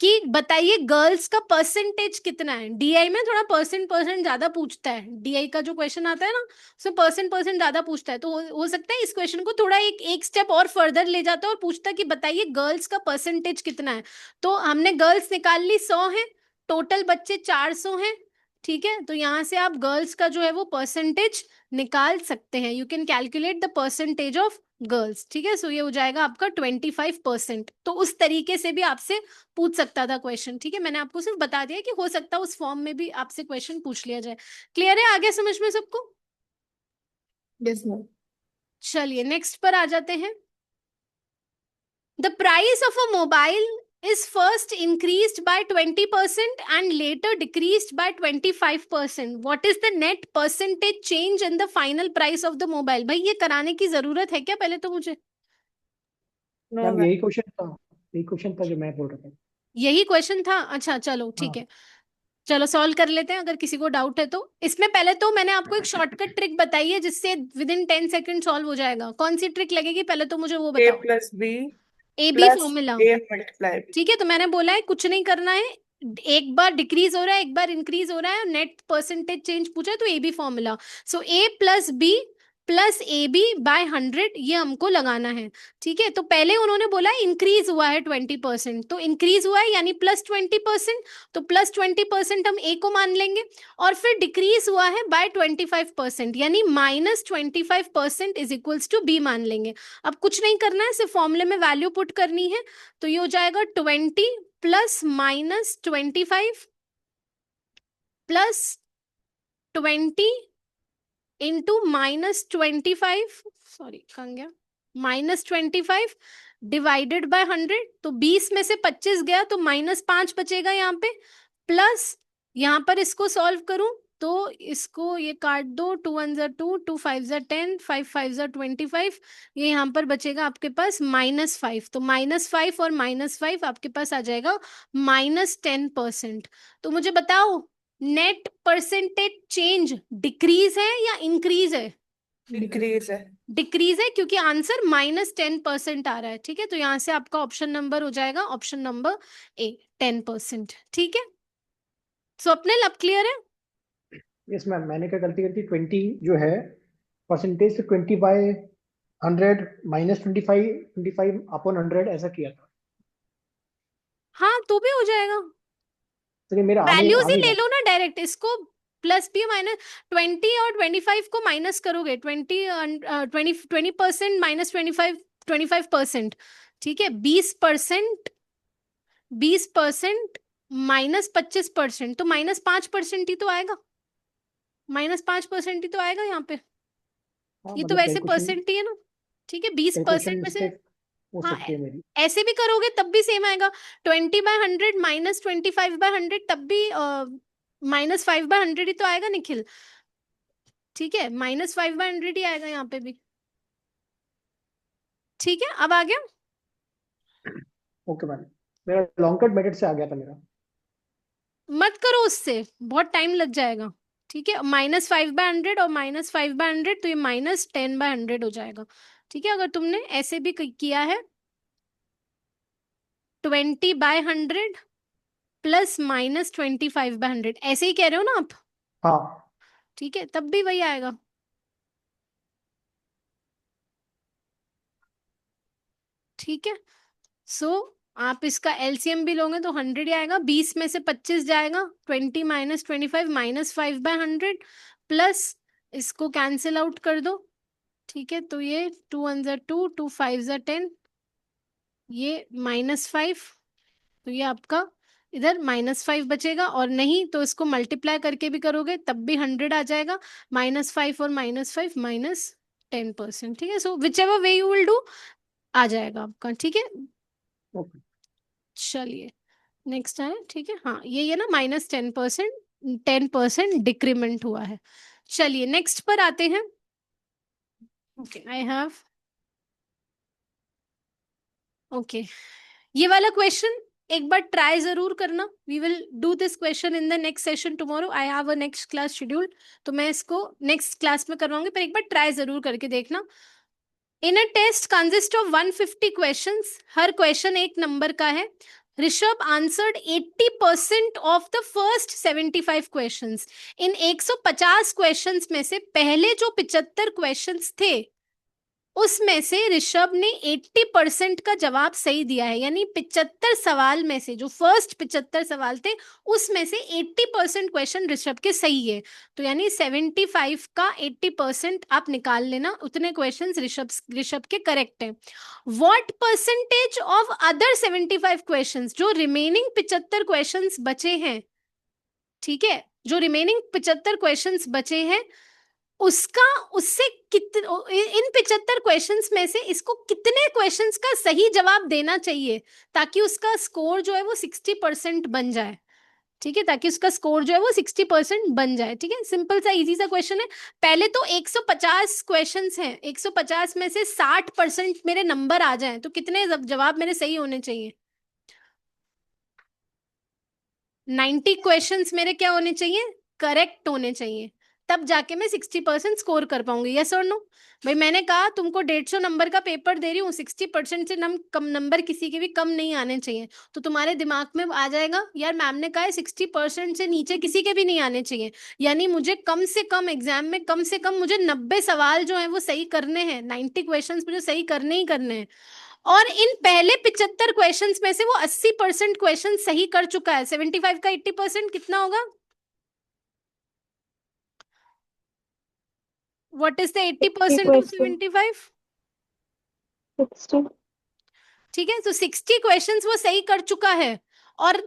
[SPEAKER 1] कि बताइए गर्ल्स का परसेंटेज कितना है। डीआई में थोड़ा परसेंट ज्यादा पूछता है। डीआई का जो क्वेश्चन आता है ना, उसमें परसेंट ज्यादा पूछता है। तो हो सकता है इस क्वेश्चन को थोड़ा एक स्टेप और फर्दर ले जाता है और पूछता कि बताइए गर्ल्स का परसेंटेज कितना है। तो हमने गर्ल्स निकाल ली, 100 है, टोटल बच्चे 400 हैं। ठीक है, तो यहां से आप गर्ल्स का जो है वो परसेंटेज निकाल सकते हैं। You can calculate the percentage of girls. ठीक है, सो ये हो जाएगा आपका 25%। तो उस तरीके से भी आपसे पूछ सकता था क्वेश्चन। ठीक है, मैंने आपको सिर्फ बता दिया कि हो सकता है उस फॉर्म में भी आपसे क्वेश्चन पूछ लिया जाए। क्लियर है? आगे समझ में सबको?
[SPEAKER 2] Yes ma'am.
[SPEAKER 1] चलिए नेक्स्ट पर आ जाते हैं। The price of a mobile is first increased by 20% and later decreased by 25%. What is the net percentage change in the final price of the mobile? भाई ये कराने की जरूरत है क्या पहले तो मुझे?
[SPEAKER 3] No
[SPEAKER 4] ma'am
[SPEAKER 3] ma'am.
[SPEAKER 4] यही क्वेश्चन था जो मैं बोल रहा था।
[SPEAKER 1] यही क्वेश्चन था? अच्छा चलो ठीक
[SPEAKER 4] हाँ
[SPEAKER 1] है, चलो सॉल्व कर लेते हैं अगर किसी को डाउट है तो। इसमें पहले तो मैंने आपको एक शॉर्टकट ट्रिक बताई है जिससे विद इन 10 सेकंड सॉल्व हो जाएगा। कौन सी ट्रिक लगेगी पहले तो मुझे वो
[SPEAKER 5] ए
[SPEAKER 1] बताओ।
[SPEAKER 5] Plus B
[SPEAKER 1] A B
[SPEAKER 5] plus
[SPEAKER 1] formula,
[SPEAKER 5] A multiply B.
[SPEAKER 1] ठीक है। तो मैंने बोला है कुछ नहीं करना है, एक बार डिक्रीज हो रहा है एक बार इंक्रीज हो रहा है, नेट परसेंटेज चेंज पूछा है तो A B formula. So A plus B plus A B by 100 ये हमको लगाना है, ठीक है। तो पहले उन्होंने बोला इंक्रीज हुआ है 20%, तो इंक्रीज हुआ है यानी प्लस 20%, तो प्लस 20% हम ए को मान लेंगे। और फिर डिक्रीज हुआ है बाय 25% यानी minus 25% is equals to B मान लेंगे। अब कुछ नहीं करना है, सिर्फ फॉर्मूले में वैल्यू पुट करनी है। तो ये हो जाएगा 20 plus minus 25 plus 20 into minus 25, sorry कहाँ गया, माइनस 25 डिवाइडेड बाय 100। तो 20 में से 25 गया तो -5 बचेगा यहाँ पे, प्लस यहाँ पर इसको सॉल्व करूं तो इसको ये काट दो, 2 1 ज़ा 2, 2 5 ज़ा 10, 5 5 ज़ा 25, ये यहाँ पर बचेगा आपके पास -5। तो -5 और -5 आपके पास आ जाएगा -10%। तो मुझे बताओ नेट परसेंटेज चेंज डिक्रीज है या इंक्रीज है?
[SPEAKER 5] डिक्रीज है।
[SPEAKER 1] डिक्रीज है क्योंकि आंसर -10% आ रहा है, ठीक है। तो यहाँ से आपका ऑप्शन नंबर हो जाएगा ऑप्शन नंबर ए 10%, ठीक है। स्वप्निल अब क्लियर है?
[SPEAKER 4] यस मैम, मैंने क्या गलती करती 20 जो है परसेंटेज से 20/100 -25 अपॉन 100 ऐसा किया था।
[SPEAKER 1] हाँ तो भी हो जाएगा,
[SPEAKER 4] तो ये मेरा आ
[SPEAKER 1] वैल्यूज ही
[SPEAKER 4] नहीं
[SPEAKER 1] ले
[SPEAKER 4] रहा।
[SPEAKER 1] लो ना डायरेक्ट, इसको प्लस भी माइनस 20 और 25 को माइनस करोगे, 20% माइनस 25%, ठीक है। 20% 20% माइनस 25%, तो -5% ही तो आएगा, -5% ही तो आएगा यहाँ पे।
[SPEAKER 4] हाँ
[SPEAKER 1] ये तो
[SPEAKER 4] मतलब
[SPEAKER 1] वैसे परसेंट ही है ना, ठीक है। 20%
[SPEAKER 4] कैलकुलेशन
[SPEAKER 1] में से,
[SPEAKER 4] मिस्टेक हो
[SPEAKER 1] हाँ
[SPEAKER 4] सकती है मेरी।
[SPEAKER 1] ऐसे भी करोगे तब भी सेम आएगा, 20/100 माइनस 25/100 तब भी -5/100 ही तो आएगा निखिल, ठीक है। -5/100 ही आएगा यहाँ पे भी, ठीक है। अब आ गया?
[SPEAKER 4] ओके मैम, मेरा लॉन्ग कट मेथड से आ गया था मेरा।
[SPEAKER 1] मत करो उससे, बहुत टाइम लग जाएगा, ठीक है। -5/100 और -5/100 तो ये -10/100 हो जाएगा, ठीक है। अगर तुमने ऐसे भी किया है 20/100 प्लस -25/100 ऐसे ही कह रहे हो ना आप,
[SPEAKER 4] हाँ
[SPEAKER 1] ठीक है, तब भी वही आएगा, ठीक है। सो आप इसका एलसीएम भी लोगे तो 100 ही आएगा, 20 में से 25 जाएगा, 20 माइनस 25 -5/100 प्लस इसको कैंसिल आउट कर दो, ठीक है। तो ये 2 1 ज़ा 2, 2 5 ज़ा 10, ये -5, तो ये आपका इधर -5 बचेगा। और नहीं तो इसको मल्टीप्लाई करके भी करोगे तब भी 100 आ जाएगा, -5 और -5 -10%, ठीक है। So whichever way you will do आ जाएगा आपका, ठीक है।
[SPEAKER 4] ओके।
[SPEAKER 1] चलिए नेक्स्ट है, ठीक है। हाँ ये ना -10% डिक्रीमेंट हुआ है। चलिए नेक्स्ट पर आते हैं। ओके आई हैव, ओके ये वाला क्वेश्चन एक बार ट्राई जरूर करना। We will do this question in the next session tomorrow, I have a next class schedule, तो मैं इसको नेक्स्ट क्लास में करवाऊंगी, पर एक बार ट्राई जरूर करके देखना। In a test consist of 150 questions, हर क्वेश्चन एक नंबर का है। Rishabh answered 80% of the first 75 questions. इन 150 क्वेश्चंस में से पहले जो 75 क्वेश्चंस थे उसमें से ऋषभ ने 80% का जवाब सही दिया है, यानी 75 सवाल में से जो फर्स्ट 75 सवाल थे उसमें से 80% क्वेश्चन ऋषभ के सही है। तो यानी 75 का 80% आप निकाल लेना, उतने क्वेश्चंस ऋषभ के करेक्ट हैं। What percentage of other 75 questions, जो रिमेनिंग 75 क्वेश्चंस बचे हैं, ठीक है, जो रिमेनिंग 75 क्वेश्चंस बचे हैं उसका उससे इन 75 क्वेश्चंस में से इसको कितने क्वेश्चंस का सही जवाब देना चाहिए ताकि उसका स्कोर जो है वो 60% बन जाए। ठीक है, ताकि उसका स्कोर जो है वो 60% बन जाए। ठीक है, सिंपल सा इजी सा क्वेश्चन है। पहले तो 150 क्वेश्चंस हैं, 150 में से 60% मेरे नंबर आ जाएं तो कितने जवाब मेरे सही होने चाहिए? 90 क्वेश्चंस मेरे क्या होने चाहिए? करेक्ट होने चाहिए, तब जाके मैं 60% स्कोर कर पाऊंगी। यस और नो? भाई मैंने कहा तुमको 150 नंबर का पेपर दे रही हूँ, 60% से कम नंबर किसी के भी कम नहीं आने चाहिए, तो तुम्हारे दिमाग में आ जाएगा यार मैम ने कहा है 60% से नीचे किसी के भी नहीं आने चाहिए, यानी मुझे कम से कम एग्जाम में कम से कम मुझे 90 सवाल जो है वो सही करने हैं, 90 क्वेश्चन मुझे सही करने ही करने हैं। और इन पहले 75 क्वेश्चंस में से वो 80% क्वेश्चन सही कर चुका है। 75 का 80% कितना होगा? What is the 80% of 75?
[SPEAKER 3] 60।
[SPEAKER 1] ठीक है, तो 60 क्वेश्चंस वो सही कर चुका है और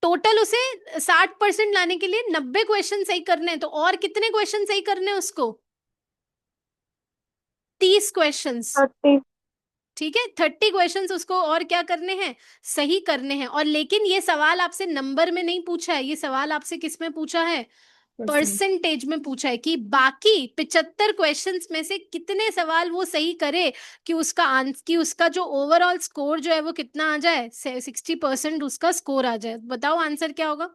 [SPEAKER 1] टोटल उसे 60% लाने के लिए 90 क्वेश्चन सही करने हैं, तो और कितने क्वेश्चन सही करने हैं उसको? 30 क्वेश्चंस।
[SPEAKER 3] 30।
[SPEAKER 1] ठीक है, 30 क्वेश्चंस उसको और क्या करने हैं? सही करने हैं। और लेकिन ये सवाल आपसे नंबर में नहीं पूछा है, ये सवाल आपसे किस में पूछा है? परसेंटेज में पूछा है कि बाकी 75 क्वेश्चंस में से कितने सवाल वो सही करे कि उसका जो ओवरऑल स्कोर जो है वो कितना आ जाए, 60% उसका स्कोर आ जाए। बताओ आंसर क्या होगा?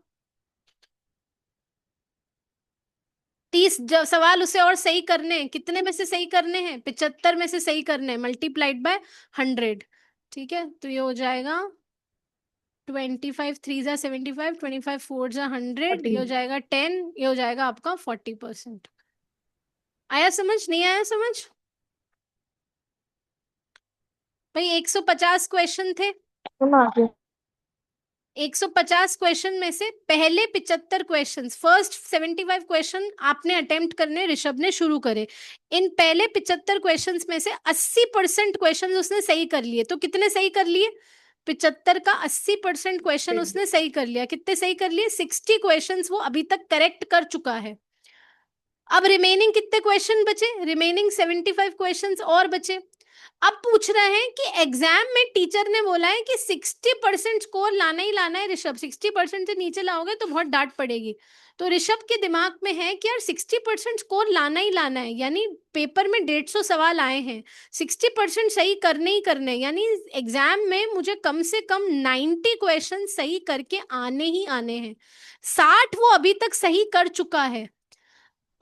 [SPEAKER 1] 30 सवाल उसे और सही करने हैं, कितने में से सही करने हैं? 75 में से सही करने हैं, मल्टीप्लाइड बाय 100। ठीक है, तो ये हो जाएगा 25 3 जा 75, 25 4 जा 100, ये हो जाएगा 10, ये हो जाएगा आपका 40%। आया समझ? नहीं आया समझ? भाई 150 क्वेश्चन थे,
[SPEAKER 3] हम आगे
[SPEAKER 1] 150 क्वेश्चन में से पहले 75 क्वेश्चन, फर्स्ट 75 क्वेश्चन आपने अटेम्प्ट करने ऋषभ ने शुरू करे। इन पहले 75 क्वेश्चंस में से 80% क्वेश्चन उसने सही कर लिए। तो कितने सही कर लिए? 75 का 80% क्वेश्चन उसने सही कर लिया। कितने सही कर लिए? 60 क्वेश्चन वो अभी तक करेक्ट कर चुका है। अब रिमेनिंग कितने क्वेश्चन बचे? रिमेनिंग 75 क्वेश्चंस और बचे। अब पूछ रहे हैं कि एग्जाम में टीचर ने बोला है कि 60% स्कोर लाना ही लाना है ऋषभ, 60% से नीचे लाओगे तो बहुत डांट पड़ेगी। तो ऋषभ के दिमाग में है कि यार 60% स्कोर लाना ही लाना है, यानी पेपर में 150 सवाल आए हैं, 60% सही करने ही करने, यानी एग्जाम में मुझे कम से कम 90 क्वेश्चन सही करके आने ही आने हैं। 60 वो अभी तक सही कर चुका है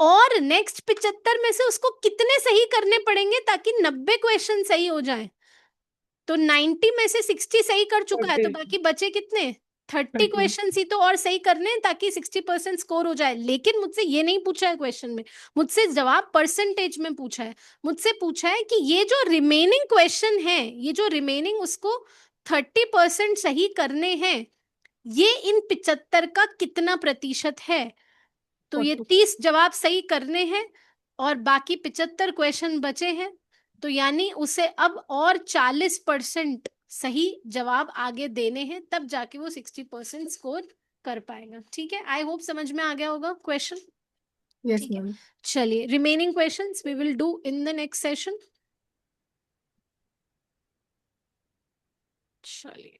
[SPEAKER 1] और नेक्स्ट 75 में से उसको कितने सही करने पड़ेंगे ताकि 90 क्वेश्चन सही हो जाए? तो 90 में से 60 सही कर चुका है, तो बाकी बचे कितने? 30 क्वेश्चन ही तो और सही करने हैं ताकि 60% स्कोर हो जाए। लेकिन मुझसे ये नहीं पूछा है क्वेश्चन में, मुझसे जवाब परसेंटेज में पूछा है। मुझसे पूछा है कि ये जो रिमेनिंग क्वेश्चन है, ये जो रिमेनिंग उसको 30% सही करने हैं, ये इन 75 का कितना प्रतिशत है? तो ये 30 जवाब सही करने हैं और बाकी 75 क्वेश्चन बचे हैं, तो यानी उसे अब और 40% सही जवाब आगे देने हैं, तब जाके वो 60% स्कोर कर पाएगा। ठीक है, आई होप समझ में आ गया होगा क्वेश्चन।
[SPEAKER 2] Yes,
[SPEAKER 1] ठीक है,
[SPEAKER 2] ma'am.
[SPEAKER 1] चलिए remaining questions we will do in the next session. चलिए।